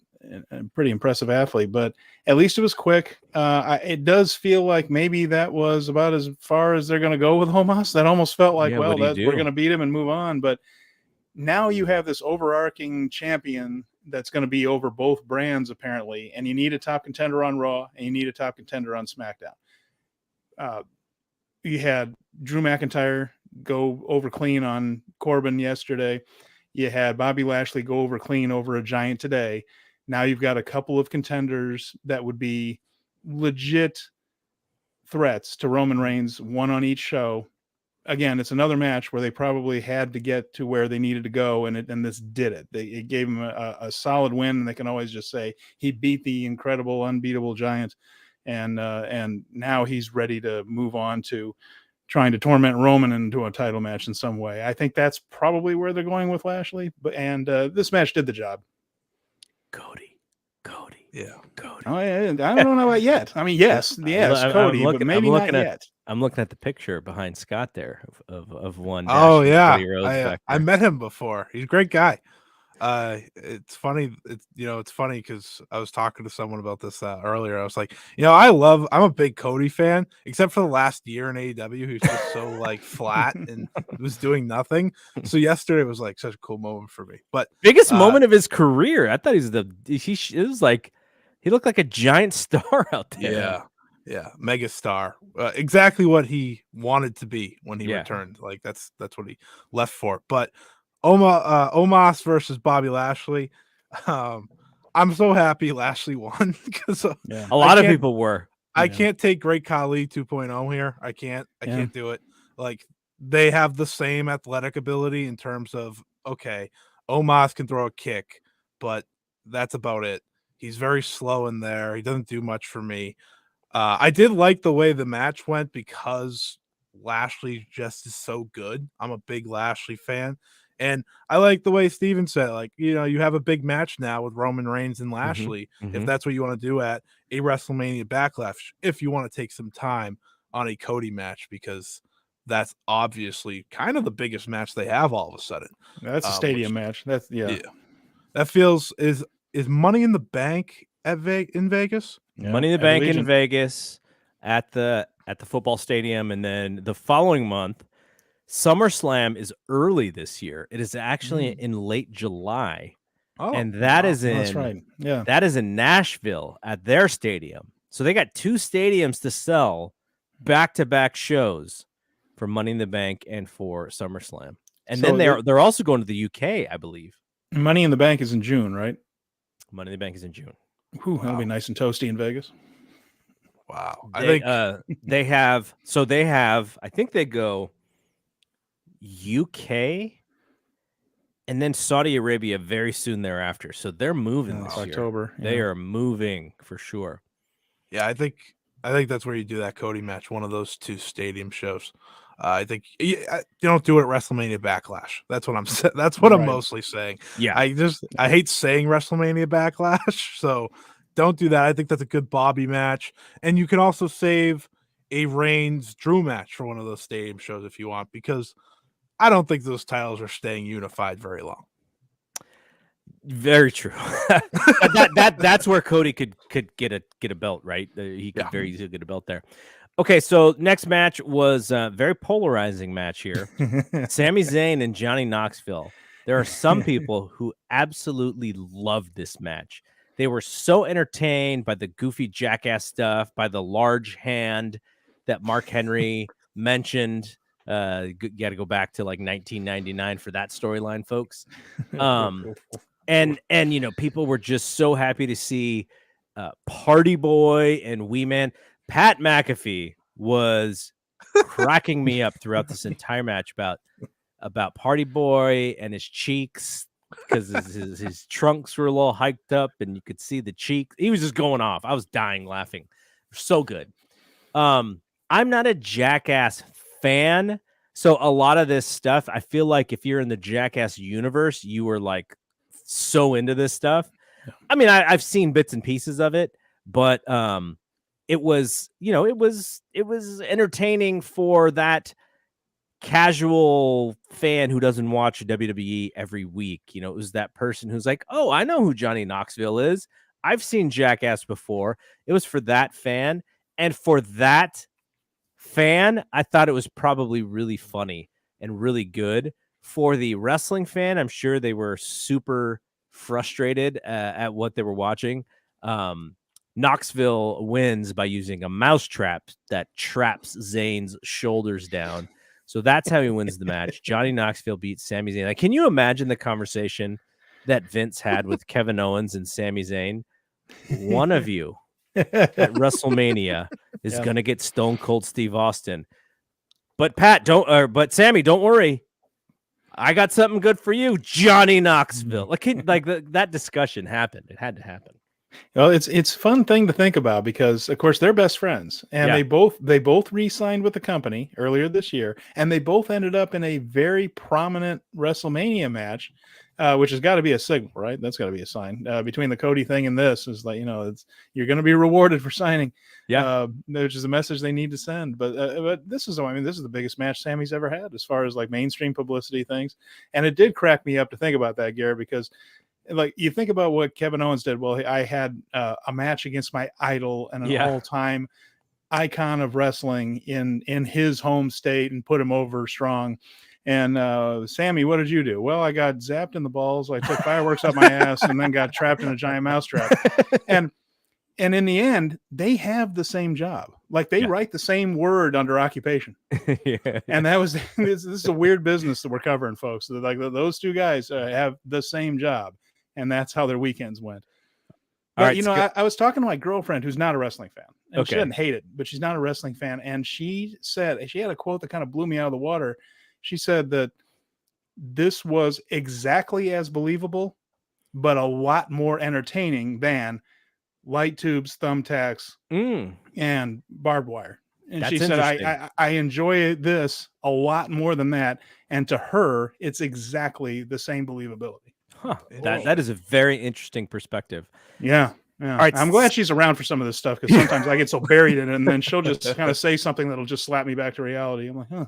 pretty impressive athlete, but at least it was quick. It does feel like maybe that was about as far as they're going to go with Omas. That almost felt like, we're going to beat him and move on. But now you have this overarching champion that's going to be over both brands apparently, and you need a top contender on Raw and you need a top contender on SmackDown. You had Drew McIntyre go over clean on Corbin yesterday. You had Bobby Lashley go over clean over a Giant today. Now you've got a couple of contenders that would be legit threats to Roman Reigns, one on each show. Again, it's another match where they probably had to get to where they needed to go, and this did it. It gave him a solid win, and they can always just say he beat the incredible, unbeatable Giant, and now he's ready to move on to trying to torment Roman into a title match in some way. I think that's probably where they're going with Lashley, and this match did the job. Cody. Yeah. Cody. Oh, I don't know about yet. I mean, yes, Cody, but maybe not yet. I'm looking at the picture behind Scott there of one. Oh yeah, Cody Rhodes back I there. met him before. He's a great guy. It's funny. It's funny because I was talking to someone about this earlier. I was like, I'm a big Cody fan, except for the last year in AEW, he's just so like flat and was doing nothing. So yesterday was like such a cool moment for me. But Biggest moment of his career. I thought it was like he looked like a giant star out there. Yeah, mega star. Exactly what he wanted to be when he returned. Like that's what he left for. But Omas versus Bobby Lashley. I'm so happy Lashley won because a lot of people were. I can't take Great Khali 2.0 here. I can't do it. Like they have the same athletic ability in terms of Omas can throw a kick, but that's about it. He's very slow in there. He doesn't do much for me. I did like the way the match went because Lashley just is so good. I'm a big Lashley fan. And I like the way Steven said, like, you have a big match now with Roman Reigns and Lashley, if that's what you want to do at a WrestleMania Backlash, if you want to take some time on a Cody match, because that's obviously kind of the biggest match they have all of a sudden. That's a stadium match. That's That feels is Money in the Bank in Vegas? Yeah, Money in the Bank in Vegas at the football stadium, and then the following month, SummerSlam is early this year. It is actually in late July, and that is in that's right. Yeah, that is in Nashville at their stadium. So they got two stadiums to sell back-to-back shows for Money in the Bank and for SummerSlam, and then they're also going to the UK, I believe. Money in the Bank is in June, right? Money in the Bank is in June. Whew, that'll be nice and toasty in Vegas. Wow. I think they have I think they go UK and then Saudi Arabia very soon thereafter. So they're moving this October. Year. They are moving for sure. Yeah, I think that's where you do that Cody match, one of those two stadium shows. I think you don't do it at WrestleMania Backlash. That's what I'm saying. That's what I'm mostly saying. Yeah, I hate saying WrestleMania Backlash, so don't do that. I think that's a good Bobby match, and you can also save a Reigns Drew match for one of those stadium shows if you want, because I don't think those titles are staying unified very long. Very true. That's where Cody could get a belt, right? He could very easily get a belt there. Okay, so next match was a very polarizing match here. Sami Zayn and Johnny Knoxville. There are some people who absolutely loved this match. They were so entertained by the goofy jackass stuff, by the large hand that Mark Henry mentioned. You got to go back to like 1999 for that storyline, folks. And people were just so happy to see Party Boy and Wee Man. Pat McAfee was cracking me up throughout this entire match about Party Boy and his cheeks, because his trunks were a little hiked up and you could see the cheeks. He was just going off. I was dying laughing. So good. I'm not a Jackass fan, so a lot of this stuff, I feel like if you're in the Jackass universe, you were like so into this stuff. I mean, I've seen bits and pieces of it, but it was entertaining for that casual fan who doesn't watch WWE every week. It was that person who's like, oh, I know who Johnny Knoxville is. I've seen Jackass before. It was for that fan. And for that fan, I thought it was probably really funny and really good. For the wrestling fan, I'm sure they were super frustrated at what they were watching. Knoxville wins by using a mousetrap that traps Zayn's shoulders down. So that's how he wins the match. Johnny Knoxville beats Sami Zayn. Like, can you imagine the conversation that Vince had with Kevin Owens and Sami Zayn? One of you at WrestleMania is going to get Stone Cold Steve Austin. But but Sammy, don't worry. I got something good for you, Johnny Knoxville. That discussion happened. It had to happen. Well, it's a fun thing to think about because, of course, they're best friends, and they both re-signed with the company earlier this year, and they both ended up in a very prominent WrestleMania match, which has got to be a signal, right? That's got to be a sign between the Cody thing and this is like, you're going to be rewarded for signing, which is a message they need to send. But this is the biggest match Sammy's ever had as far as like mainstream publicity things, and it did crack me up to think about that, Garrett, because. Like you think about what Kevin Owens did. Well, I had a match against my idol and an all-time icon of wrestling in his home state and put him over strong. And Sammy, what did you do? Well, I got zapped in the balls. I took fireworks up my ass and then got trapped in a giant mousetrap. And in the end, they have the same job. Like they write the same word under occupation. And that was this is a weird business that we're covering, folks. Like those two guys have the same job. And that's how their weekends went. But, I was talking to my girlfriend who's not a wrestling fan. And she doesn't hate it, but she's not a wrestling fan. And she said, she had a quote that kind of blew me out of the water. She said that this was exactly as believable, but a lot more entertaining than light tubes, thumbtacks, and barbed wire. And she said, I enjoy this a lot more than that. And to her, it's exactly the same believability. Huh. That is a very interesting perspective. Yeah. All right. I'm glad she's around for some of this stuff because sometimes I get so buried in it, and then she'll just kind of say something that'll just slap me back to reality. I'm like, huh.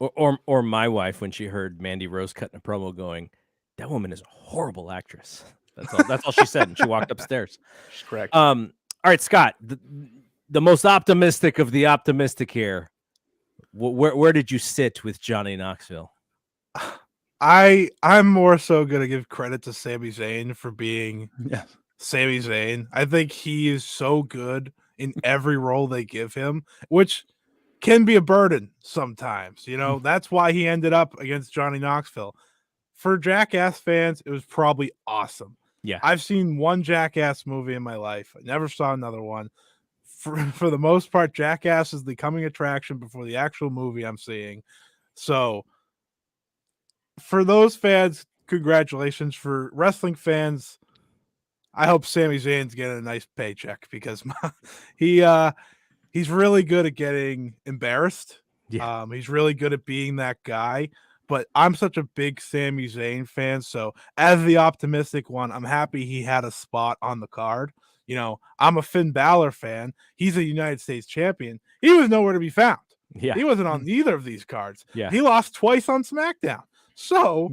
Or my wife when she heard Mandy Rose cutting a promo going, that woman is a horrible actress. That's all she said, and she walked upstairs. She's correct. All right, Scott, the most optimistic of the optimistic here. Where did you sit with Johnny Knoxville? I'm more so gonna give credit to Sami Zayn for being Sami Zayn. I think he is so good in every role they give him, which can be a burden sometimes. That's why he ended up against Johnny Knoxville. For Jackass fans, it was probably awesome. Yeah, I've seen one Jackass movie in my life. I never saw another one. For the most part, Jackass is the coming attraction before the actual movie I'm seeing. So. For those fans, congratulations. For wrestling fans, I hope Sami Zayn's getting a nice paycheck because he's really good at getting embarrassed. Yeah. He's really good at being that guy. But I'm such a big Sami Zayn fan, so as the optimistic one, I'm happy he had a spot on the card. I'm a Finn Balor fan. He's a United States champion. He was nowhere to be found. Yeah, he wasn't on either of these cards. Yeah, he lost twice on SmackDown. So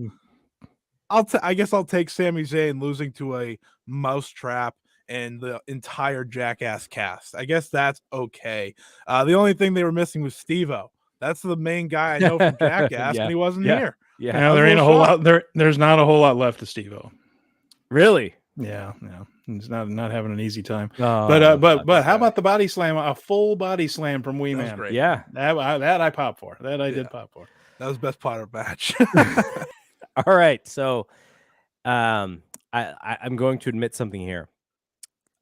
I guess I'll take Sami Zayn losing to a mousetrap and the entire Jackass cast. I guess that's okay. The only thing they were missing was Steve-O. That's the main guy I know from Jackass, and he wasn't here. Yeah, there ain't a whole lot. There's not a whole lot left to Steve-O. Really? Yeah. He's not having an easy time. But how about the body slam? A full body slam from Wee Man. Great. Yeah, that I popped for. That I did pop for. That was the best part of the match. All right. So I'm going to admit something here.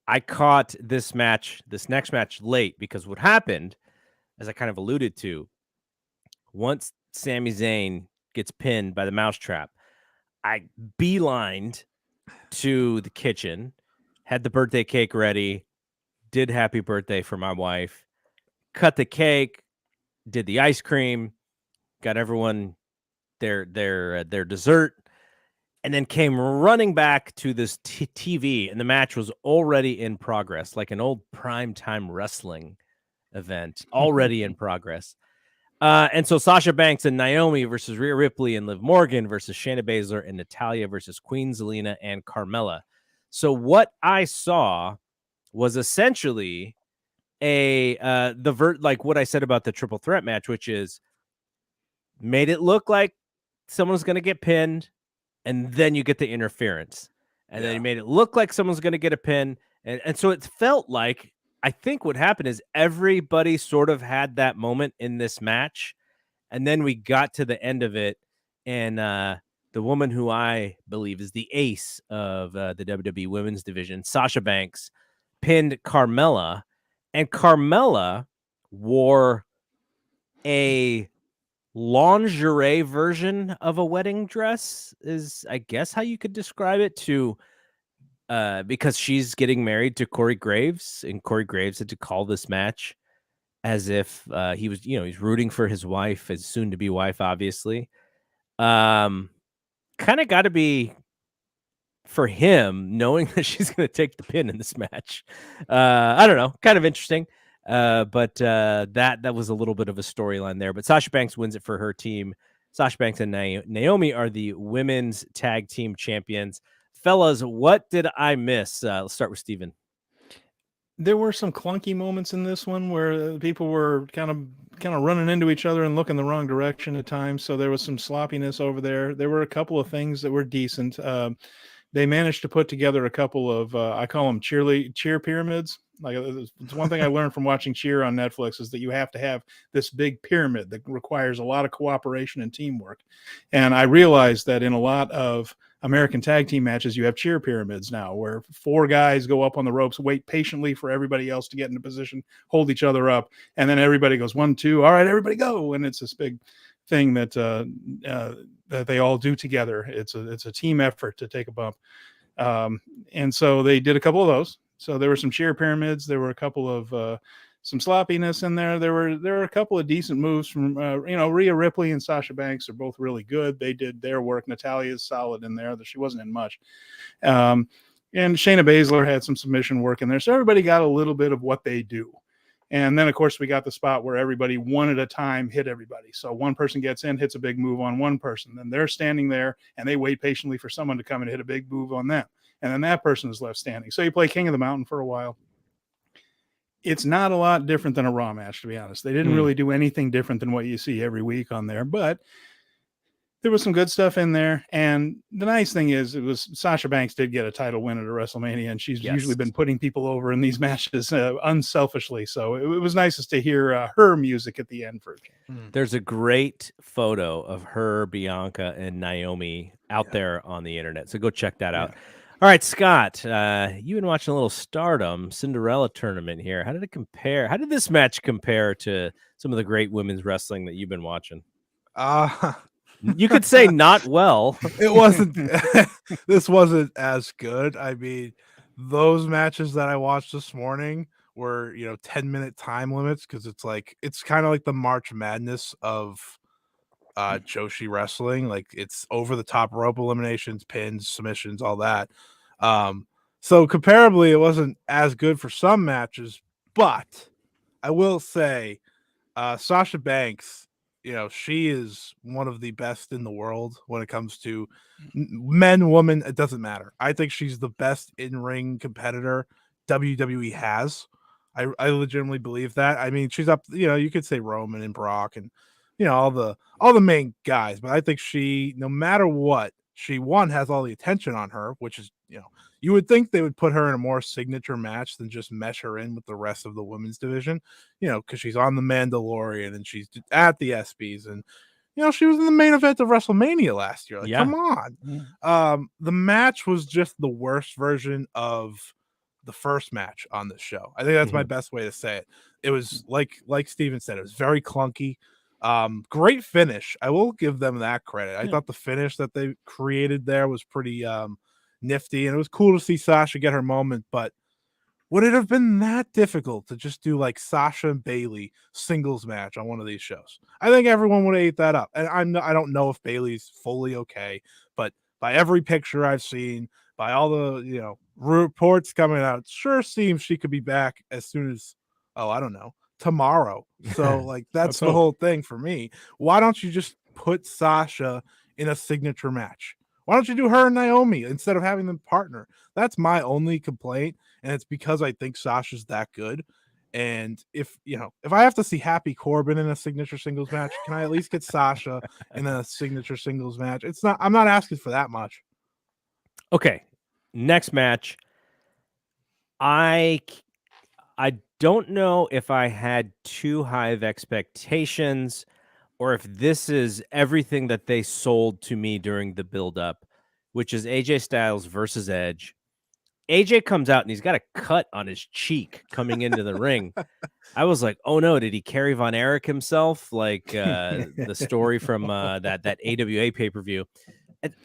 I caught this next match late because what happened, as I kind of alluded to, once Sami Zayn gets pinned by the mousetrap, I beelined to the kitchen, had the birthday cake ready, did happy birthday for my wife, cut the cake, did the ice cream, got everyone their dessert, and then came running back to this TV, and the match was already in progress, like an old primetime wrestling event, already in progress. And so Sasha Banks and Naomi versus Rhea Ripley and Liv Morgan versus Shayna Baszler and Natalya versus Queen Zelina and Carmella. So what I saw was essentially like what I said about the triple threat match, which is made it look like someone's going to get pinned, and then you get the interference. and then he made it look like someone's going to get a pin. And so it felt like, I think what happened is everybody sort of had that moment in this match. And then we got to the end of it, and the woman who I believe is the ace of the WWE Women's Division, Sasha Banks, pinned Carmella, and Carmella wore a lingerie version of a wedding dress, is I guess how you could describe it, to because she's getting married to Corey Graves, and Corey Graves had to call this match as if he was, he's rooting for his wife, his soon-to-be wife, obviously. Kind of got to be for him, knowing that she's going to take the pin in this match. I don't know, kind of interesting. But that was a little bit of a storyline there. But Sasha Banks wins it for her team. Sasha Banks and Naomi are the women's tag team champions. Fellas, what did I miss? Let's start with Steven. There were some clunky moments in this one where people were kind of running into each other and looking the wrong direction at times. So there was some sloppiness over there. There were a couple of things that were decent. They managed to put together a couple of, I call them cheer pyramids. Like, it's one thing I learned from watching Cheer on Netflix is that you have to have this big pyramid that requires a lot of cooperation and teamwork. And I realized that in a lot of American tag team matches, you have cheer pyramids now, where 4 guys go up on the ropes, wait patiently for everybody else to get into position, hold each other up, and then everybody goes 1, 2, all right, everybody go. And it's this big thing that that they all do together. It's a team effort to take a bump. And so they did a couple of those. So there were some cheer pyramids. There were a couple of some sloppiness in there. There were a couple of decent moves from Rhea Ripley and Sasha Banks are both really good. They did their work. Natalia's solid in there. She wasn't in much. And Shayna Baszler had some submission work in there. So everybody got a little bit of what they do. And then, of course, we got the spot where everybody one at a time hit everybody. So one person gets in, hits a big move on one person. Then they're standing there, and they wait patiently for someone to come and hit a big move on them. And then that person is left standing. So you play King of the Mountain for a while. It's not a lot different than a Raw match, to be honest. They didn't really do anything different than what you see every week on there. But there was some good stuff in there. And the nice thing is, it was Sasha Banks did get a title win at a WrestleMania, and she's usually been putting people over in these matches unselfishly. So it was nice to hear her music at the end for a change. There's a great photo of her, Bianca, and Naomi out there on the internet. So go check that out. All right, Scott, you've been watching a little Stardom Cinderella tournament here. How did it compare? How did this match compare to some of the great women's wrestling that you've been watching? You could say not well. It wasn't. This wasn't as good. I mean, those matches that I watched this morning were 10-minute time limits, because it's kind of like the March Madness of Joshi wrestling. Like, it's over the top rope eliminations, pins, submissions, all that. So comparably, it wasn't as good for some matches, but I will say Sasha Banks, she is one of the best in the world when it comes to men, woman, it doesn't matter. I think she's the best in-ring competitor WWE has. I legitimately believe that. I mean, she's up, you could say Roman and Brock and all the main guys, but I think she, no matter what, she has all the attention on her, which is, you would think they would put her in a more signature match than just mesh her in with the rest of the women's division, because she's on the Mandalorian and she's at the ESPYs, and she was in the main event of WrestleMania last year. Come on. The match was just the worst version of the first match on this show. I think that's my best way to say it. It was like Steven said, it was very clunky. Great finish. I will give them that credit. I thought the finish that they created there was pretty nifty, and it was cool to see Sasha get her moment. But would it have been that difficult to just do like Sasha and Bayley singles match on one of these shows? I think everyone would have ate that up. And I don't know if Bayley's fully okay, but by every picture I've seen, by all the reports coming out, it sure seems she could be back as soon as tomorrow. So that's the whole thing for me. Why don't you just put Sasha in a signature match? Why don't you do her and Naomi instead of having them partner? That's my only complaint, and it's because I think Sasha's that good. And if I have to see Happy Corbin in a signature singles match, can I at least get Sasha in a signature singles match? I'm not asking for that much. Okay. next match. I don't know if I had too high of expectations or if this is everything that they sold to me during the build-up, which is AJ Styles versus Edge. AJ comes out and he's got a cut on his cheek coming into the ring. I was like, oh no, did he carry Von Erich himself? Like the story from that AWA pay-per-view.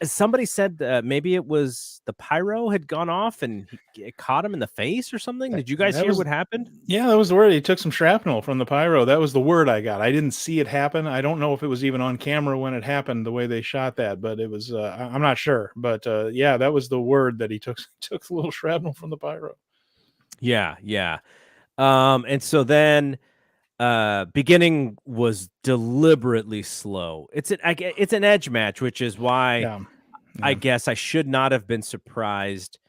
Somebody said maybe it was the pyro had gone off and it caught him in the face or something. Did you guys hear what happened? Yeah, that was the word. He took some shrapnel from the pyro. That was the word I got. I didn't see it happen. I don't know if it was even on camera when it happened, the way they shot that, but it was, I'm not sure. But yeah, that was the word, that he took a little shrapnel from the pyro. Yeah. And so then beginning was deliberately slow. It's an Edge match, which is why I guess I should not have been surprised.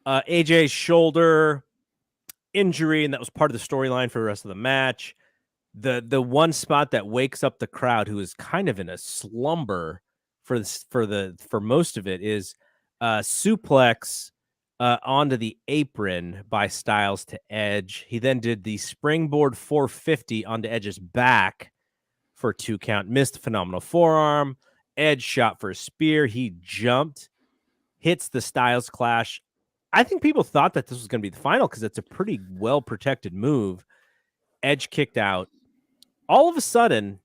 AJ's shoulder injury, and that was part of the storyline for the rest of the match. The one spot that wakes up the crowd, who is kind of in a slumber for most of it, is suplex onto the apron by Styles to Edge. He then did the springboard 450 onto Edge's back for a 2 count, missed a phenomenal forearm. Edge shot for a spear. He jumped, hits the Styles Clash. I think people thought that this was going to be the final because it's a pretty well-protected move. Edge kicked out. All of a sudden,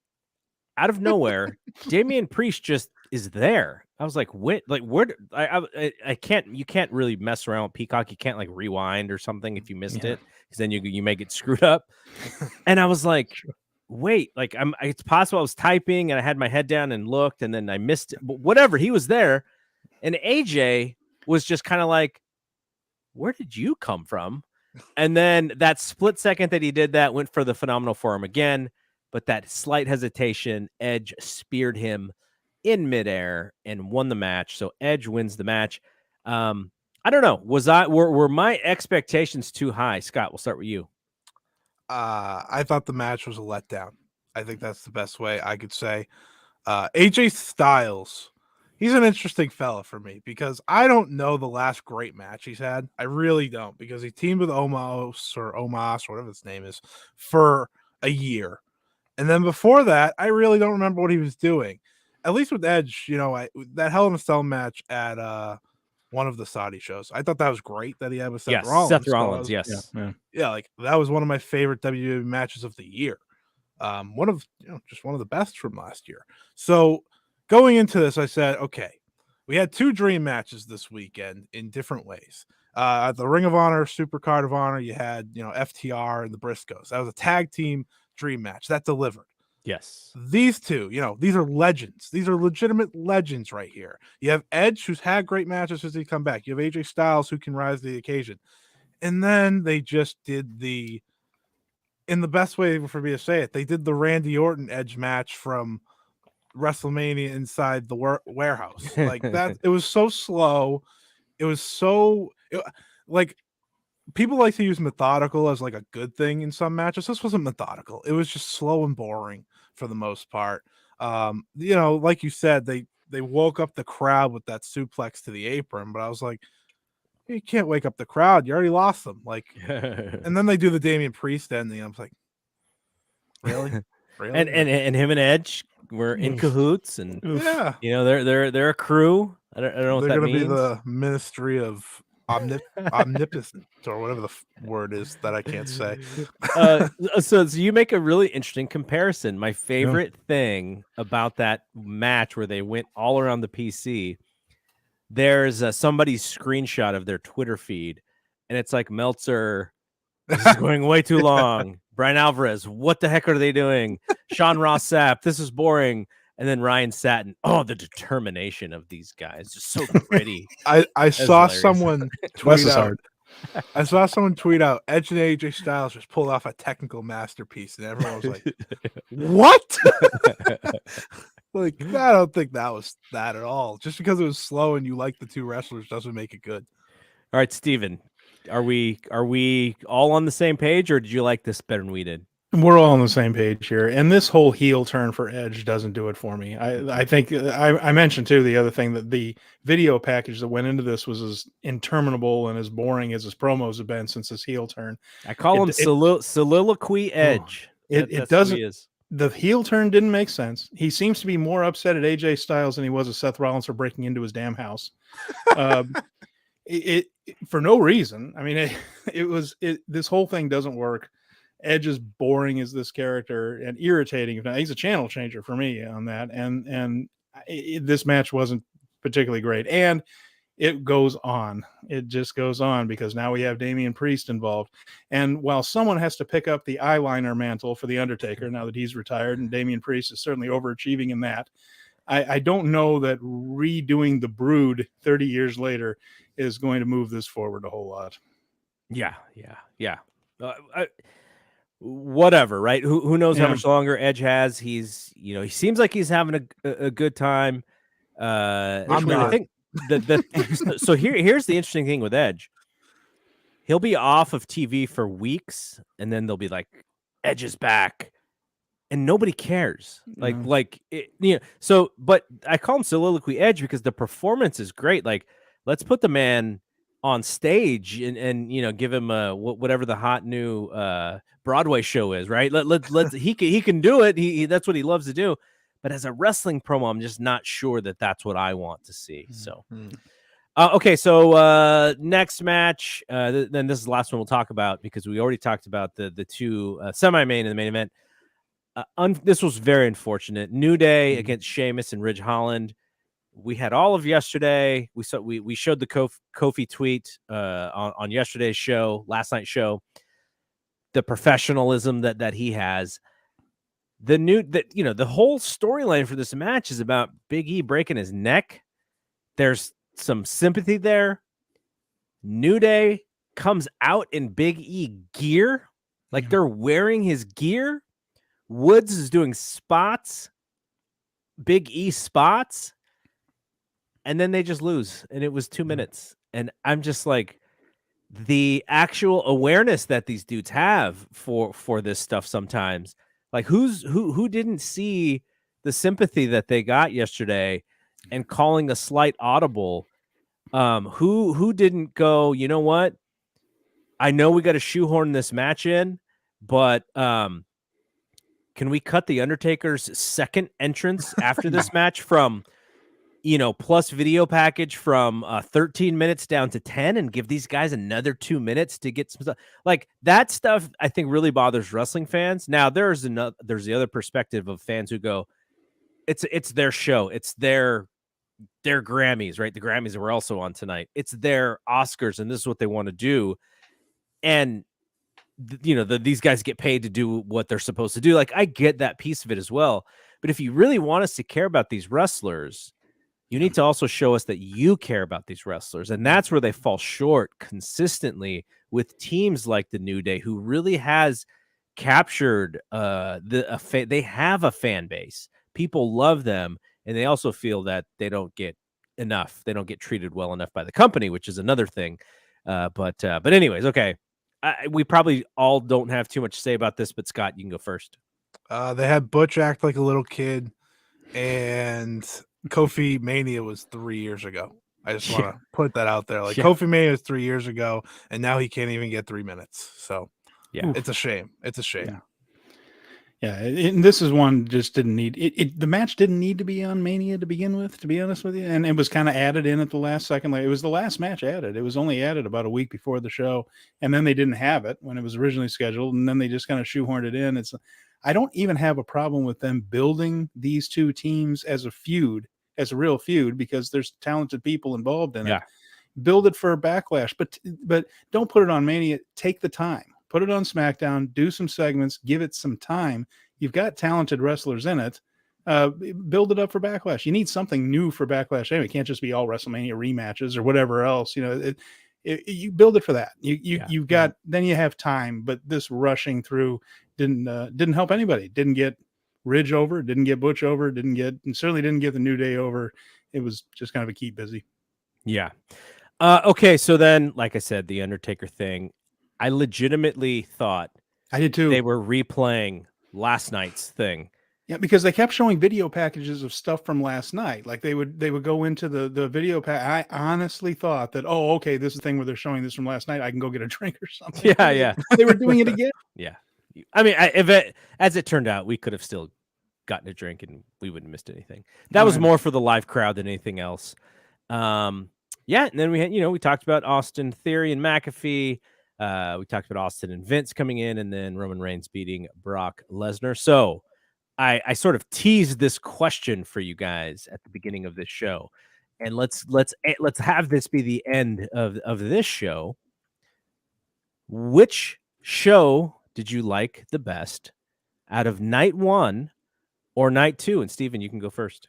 out of nowhere, Damian Priest just is there. I was like, "What? Like, where? I can't. You can't really mess around with Peacock. You can't like rewind or something if you missed it, because then you may get screwed up." And I was like, "Wait, like It's possible I was typing and I had my head down and looked, and then I missed it. But whatever, he was there, and AJ was just kind of like, where did you come from?" And then that split second that he did that, went for the phenomenal forearm again. But that slight hesitation, Edge speared him in midair and won the match. So Edge wins the match. I don't know. Were my expectations too high? Scott, we'll start with you. I thought the match was a letdown. I think that's the best way I could say. AJ Styles, he's an interesting fella for me because I don't know the last great match he's had. I really don't, because he teamed with Omas, or whatever his name is, for a year. And then before that, I really don't remember what he was doing. At least with Edge, that Hell in a Cell match at one of the Saudi shows, I thought that was great that he had with Seth Rollins. Seth Rollins, yes. Yeah, like that was one of my favorite WWE matches of the year. Just one of the best from last year. So going into this, I said, okay, we had 2 dream matches this weekend in different ways. At the Ring of Honor, Super Card of Honor, you had, FTR and the Briscoes. That was a tag team dream match that delivered. Yes. These two, these are legends. These are legitimate legends right here. You have Edge, who's had great matches since he come back. You have AJ Styles, who can rise to the occasion. And then they just did in the best way for me to say it, they did the Randy Orton Edge match from WrestleMania inside the warehouse. Like that, it was so slow. It was like, people like to use methodical as like a good thing in some matches. This wasn't methodical. It was just slow and boring for the most part. Like you said, they woke up the crowd with that suplex to the apron, but I was like, you can't wake up the crowd. You already lost them. Like, and then they do the Damian Priest ending. I was like, really? And him and Edge were in cahoots, and yeah, they're a crew. I don't know what that means. They're gonna be the Ministry of omnipotent, or whatever the word is that I can't say. So you make a really interesting comparison. My favorite thing about that match, where they went all around the PC, there's somebody's screenshot of their Twitter feed, and it's like, Meltzer, this is going way too long. Brian Alvarez, what the heck are they doing? Sean Ross Sapp, this is boring. And then Ryan Satin, the determination of these guys, just so gritty. I saw someone tweet out. I saw someone tweet out, Edge and AJ Styles just pulled off a technical masterpiece, and everyone was like, "What?" Like, I don't think that was that at all. Just because it was slow and you like the 2 wrestlers doesn't make it good. All right, Steven, are we all on the same page, or did you like this better than we did? We're all on the same page here, and this whole heel turn for Edge doesn't do it for me. I think I mentioned too the other thing that the video package that went into this was as interminable and as boring as his promos have been since his heel turn. I call him soliloquy Edge. It That's doesn't. who he is. The heel turn didn't make sense. He seems to be more upset at AJ Styles than he was at Seth Rollins for breaking into his damn house. It for no reason. I mean, this whole thing doesn't work. Edge is boring as this character and irritating. He's a channel changer for me on that. And this match wasn't particularly great. And it goes on. It just goes on because now we have Damian Priest involved. And while someone has to pick up the eyeliner mantle for The Undertaker now that he's retired, and Damian Priest is certainly overachieving in that, I don't know that redoing the Brood 30 years later is going to move this forward a whole lot. Yeah. Whatever, right? Who knows how much longer Edge has? He seems like he's having a good time. I'm not. I think so here's the interesting thing with Edge. He'll be off of TV for weeks, and then they'll be like, Edge is back, and nobody cares. So, but I call him Soliloquy Edge because the performance is great. Like, let's put the man on stage and give him whatever the hot new Broadway show is, right? Let's he can do it. He that's what he loves to do. But as a wrestling promo, I'm just not sure that that's what I want to see. So, okay. So next match, then this is the last one we'll talk about because we already talked about the two semi-main and the main event. This was very unfortunate. New Day against Sheamus and Ridge Holland. We had all of yesterday. We showed the Kofi tweet on yesterday's show, last night's show, the professionalism that he has. The whole storyline for this match is about Big E breaking his neck. There's some sympathy there. New Day comes out in Big E gear, like they're wearing his gear. Woods is doing spots, Big E spots. And then they just lose, and it was 2 minutes. And I'm just like, the actual awareness that these dudes have for this stuff sometimes, like who didn't see the sympathy that they got yesterday and calling a slight audible? Who didn't go, you know what? I know we got to shoehorn this match in, but can we cut the Undertaker's second entrance after this match from plus video package from 13 minutes down to 10 and give these guys another 2 minutes to get some stuff like that stuff? I think really bothers wrestling fans. Now there's the other perspective of fans who go, it's their show. It's their Grammys, right? The Grammys were also on tonight. It's their Oscars, and this is what they want to do. And these guys get paid to do what they're supposed to do. Like, I get that piece of it as well. But if you really want us to care about these wrestlers, you need to also show us that you care about these wrestlers. And that's where they fall short consistently with teams like the New Day, who really has captured they have a fan base. People love them, and they also feel that they don't get enough. They don't get treated well enough by the company, which is another thing. But anyways, okay. We probably all don't have too much to say about this, but Scott, you can go first. They had Butch act like a little kid, and Kofi Mania was 3 years ago. I just want to put that out there. Like, Kofi Mania was 3 years ago, and now he can't even get 3 minutes. So, it's a shame. It's a shame. Yeah, and this is one just didn't need it. The match didn't need to be on Mania to begin with, to be honest with you. And it was kind of added in at the last second. Like, it was the last match added. It was only added about a week before the show, and then they didn't have it when it was originally scheduled, and then they just kind of shoehorned it in. I don't even have a problem with them building these two teams as a feud, as a real feud, because there's talented people involved in it. Build it for a Backlash, but don't put it on Mania. Take the time. Put it on SmackDown, do some segments, give it some time. You've got talented wrestlers in it. Build it up for Backlash. You need something new for Backlash. Anyway, it can't just be all WrestleMania rematches or whatever else. You build it for that. You've got, then you have time. But this rushing through didn't help anybody. Didn't get Ridge over. Didn't get Butch over. And certainly didn't get the New Day over. It was just kind of a keep busy. Yeah. Okay. So then, like I said, the Undertaker thing. I legitimately thought I did too. They were replaying last night's thing. Yeah, because they kept showing video packages of stuff from last night. Like they would go into the video pack. I honestly thought that, oh, okay, this is the thing where they're showing this from last night. I can go get a drink or something. Yeah, yeah. They were doing it again. Yeah. I mean, as it turned out, we could have still gotten a drink and we wouldn't have missed anything. That was more for the live crowd than anything else. Yeah, and then we had, we talked about Austin Theory and McAfee. We talked about Austin and Vince coming in, and then Roman Reigns beating Brock Lesnar. So I sort of teased this question for you guys at the beginning of this show, and let's have this be the end of this show. Which show did you like the best out of night 1 or night 2? And Steven, you can go first.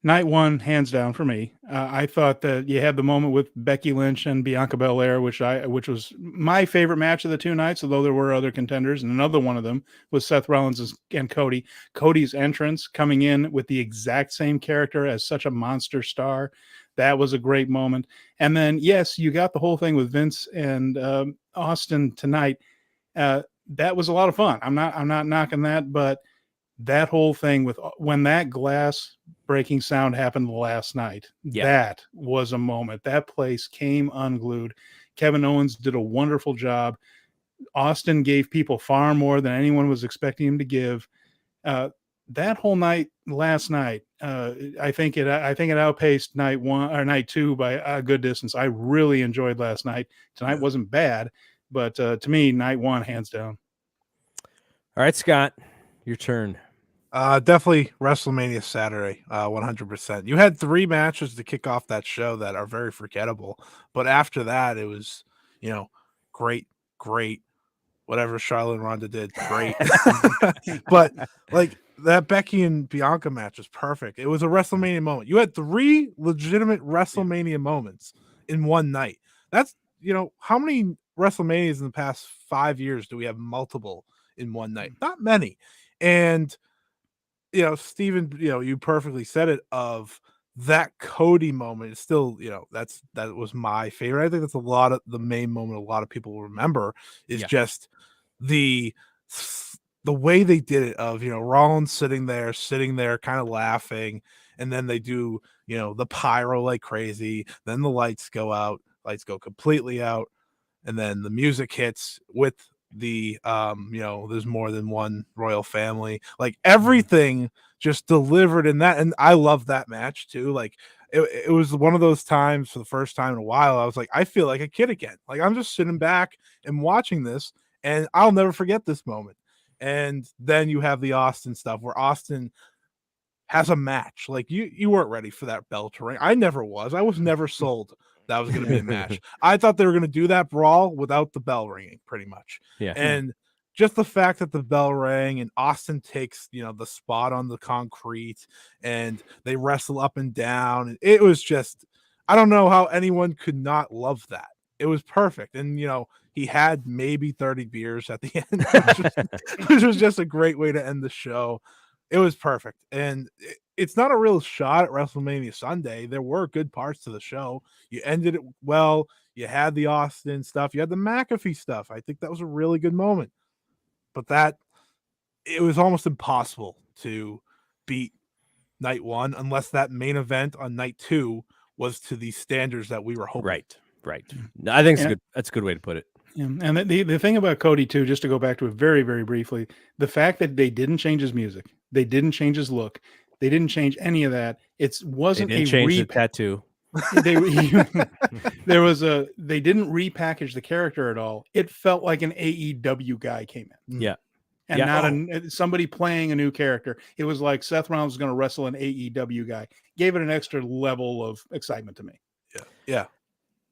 Night 1, hands down for me. I thought that you had the moment with Becky Lynch and Bianca Belair, which was my favorite match of the 2 nights, although there were other contenders, and another one of them was Seth Rollins and Cody. Cody's entrance coming in with the exact same character as such a monster star. That was a great moment. And then, yes, you got the whole thing with Vince and Austin tonight. That was a lot of fun. I'm not knocking that, but that whole thing with when that glass breaking sound happened last night, that was a moment. That place came unglued. Kevin Owens did a wonderful job. Austin gave people far more than anyone was expecting him to give. That whole night last night, I think it outpaced night 1 or night 2 by a good distance. I really enjoyed last night. Tonight wasn't bad, but to me, night 1, hands down. All right, Scott, your turn. Definitely WrestleMania Saturday, 100%. You had 3 matches to kick off that show that are very forgettable, but after that, it was, great, whatever Charlotte and Ronda did, great. But like that Becky and Bianca match was perfect. It was a WrestleMania moment. You had 3 legitimate WrestleMania moments in one night. That's, how many WrestleManias in the past 5 years do we have multiple in one night? Not many. And Steven, you perfectly said it, of that Cody moment is still, that was my favorite. I think that's a lot of the main moment a lot of people will remember is just the way they did it of, Rollins sitting there kind of laughing, and then they do, the pyro like crazy, then the lights go completely out, and then the music hits with the there's more than one royal family, like everything just delivered in that. And I love that match too. Like it was one of those times, for the first time in a while, I was like, I feel like a kid again. Like I'm just sitting back and watching this, and I'll never forget this moment. And then you have the Austin stuff where Austin has a match. Like you weren't ready for that bell to ring. I never was. I was never sold that was going to be a match. I thought they were going to do that brawl without the bell ringing, pretty much. Yeah. And just the fact that the bell rang and Austin takes, the spot on the concrete and they wrestle up and down. It was just, I don't know how anyone could not love that. It was perfect. And, he had maybe 30 beers at the end, which was just a great way to end the show. It was perfect. And it's not a real shot at WrestleMania Sunday. There were good parts to the show. You ended it well. You had the Austin stuff. You had the McAfee stuff. I think that was a really good moment. But it was almost impossible to beat night 1 unless that main event on night 2 was to the standards that we were hoping. Right. I think that's a good way to put it. Yeah. And the thing about Cody too, just to go back to it very, very briefly, the fact that they didn't change his music, they didn't change his look, they didn't change any of that. It wasn't they didn't change the tattoo. They didn't repackage the character at all. It felt like an AEW guy came in. Yeah. And not somebody playing a new character. It was like Seth Rollins was going to wrestle an AEW guy. Gave it an extra level of excitement to me. Yeah.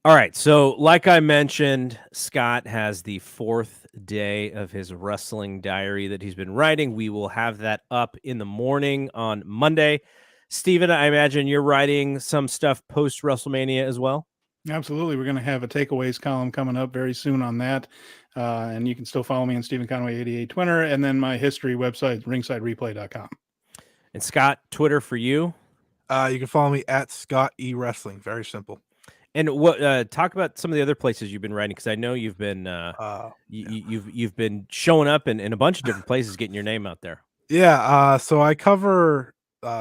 All right. So like I mentioned, Scott has the 4th day of his wrestling diary that he's been writing. We will have that up in the morning on Monday. Steven, I imagine you're writing some stuff post WrestleMania as well. Absolutely. We're going to have a takeaways column coming up very soon on that. And you can still follow me on Stephen Conway 88 Twitter, and then my history website, ringsidereplay.com. And Scott, Twitter for you? You can follow me at Scott E Wrestling. Very simple. And what talk about some of the other places you've been writing, because I know you've been you've been showing up in a bunch of different places, getting your name out there. Yeah, so I cover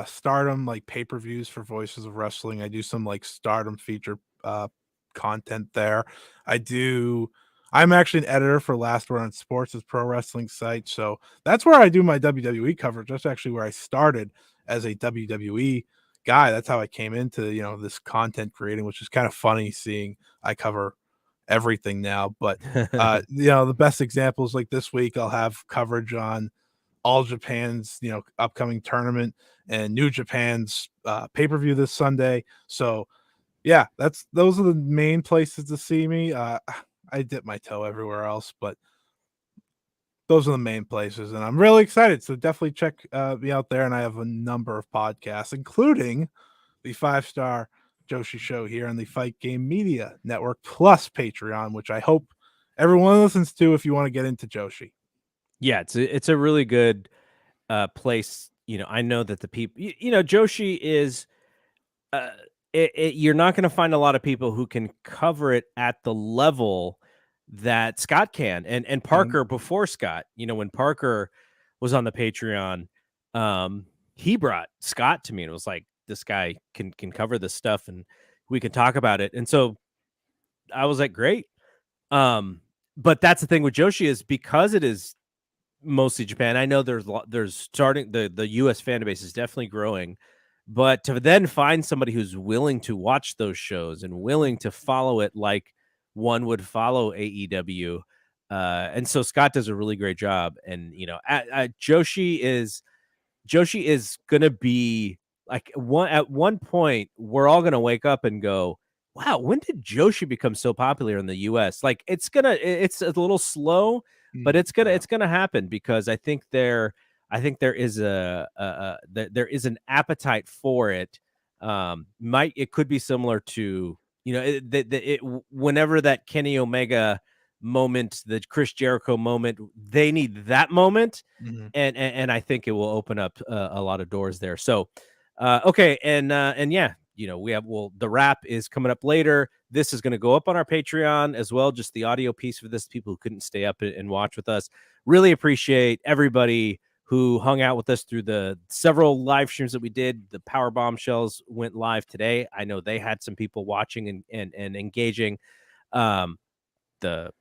Stardom like pay-per-views for Voices of Wrestling. I do some like Stardom feature content there. I'm actually an editor for Last Word on Sports' pro wrestling site. So that's where I do my WWE coverage. That's actually where I started as a WWE guy. That's how I came into, this content creating, which is kind of funny seeing I cover everything now. But the best examples like this week, I'll have coverage on All Japan's, upcoming tournament and New Japan's pay-per-view this Sunday. So yeah, those are the main places to see me. I dip my toe everywhere else, but those are the main places, and I'm really excited. So definitely check me out there. And I have a number of podcasts, including the 5-Star Joshi Show here on the Fight Game Media Network plus Patreon, which I hope everyone listens to if you want to get into Joshi. Yeah, it's a really good place. I know that the people, Joshi is. You're not going to find a lot of people who can cover it at the level that Scott can, and Parker before Scott. When Parker was on the Patreon, he brought Scott to me, and it was like, this guy can cover this stuff, and we can talk about it. And so I was like, great. But that's the thing with Joshi, is because it is mostly Japan. I know there's starting the US fan base is definitely growing. But to then find somebody who's willing to watch those shows and willing to follow it like one would follow AEW, and so Scott does a really great job. And Joshi is going to be like at one point we're all going to wake up and go, "Wow, when did Joshi become so popular in the U.S.?" Like it's a little slow, but it's gonna happen, because I think there is there is an appetite for it. It could be similar to whenever that Kenny Omega moment, the Chris Jericho moment, they need that moment, and I think it will open up a lot of doors there. So, okay, and yeah, the wrap is coming up later. This is going to go up on our Patreon as well, just the audio piece for this. People who couldn't stay up and watch with us, really appreciate everybody who hung out with us through the several live streams that we did. The Power Bombshells went live today. I know they had some people watching and engaging. The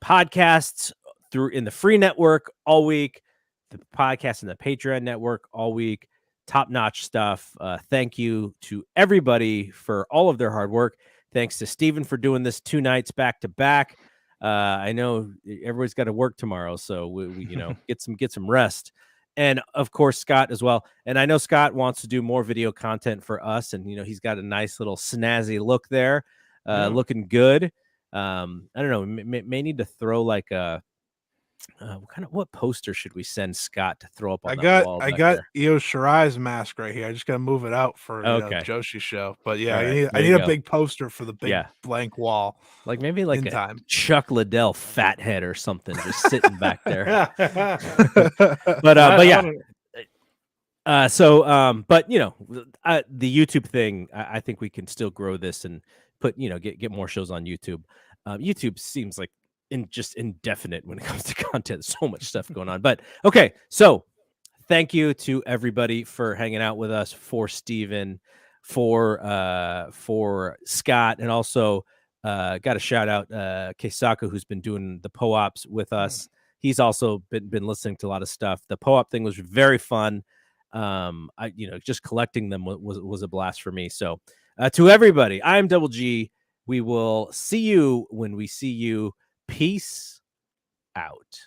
podcasts in the free network all week, the podcast in the Patreon network all week. Top-notch stuff. Thank you to everybody for all of their hard work. Thanks to Steven for doing this 2 nights back to back. I know everybody's got to work tomorrow, so we get some rest. And of course, Scott as well. And I know Scott wants to do more video content for us, and he's got a nice little snazzy look there, looking good. I don't know. May need to throw like a what poster should we send Scott to throw up on that wall? I got Io Shirai's mask right here. I just gotta move it out for Joshi Show. But yeah, I need a big poster for the big blank wall. Like maybe like a time. Chuck Liddell fathead or something, just sitting back there. But yeah. But the YouTube thing, I think we can still grow this and put get more shows on YouTube. YouTube seems like just indefinite when it comes to content. So much stuff going on. But okay, so thank you to everybody for hanging out with us, for Steven, for Scott, and also got a shout out Keisaka, who's been doing the POAPs with us. He's also been listening to a lot of stuff. The POAP thing was very fun. Just collecting them was a blast for me. So to everybody, I'm Double G. We will see you when we see you. Peace out.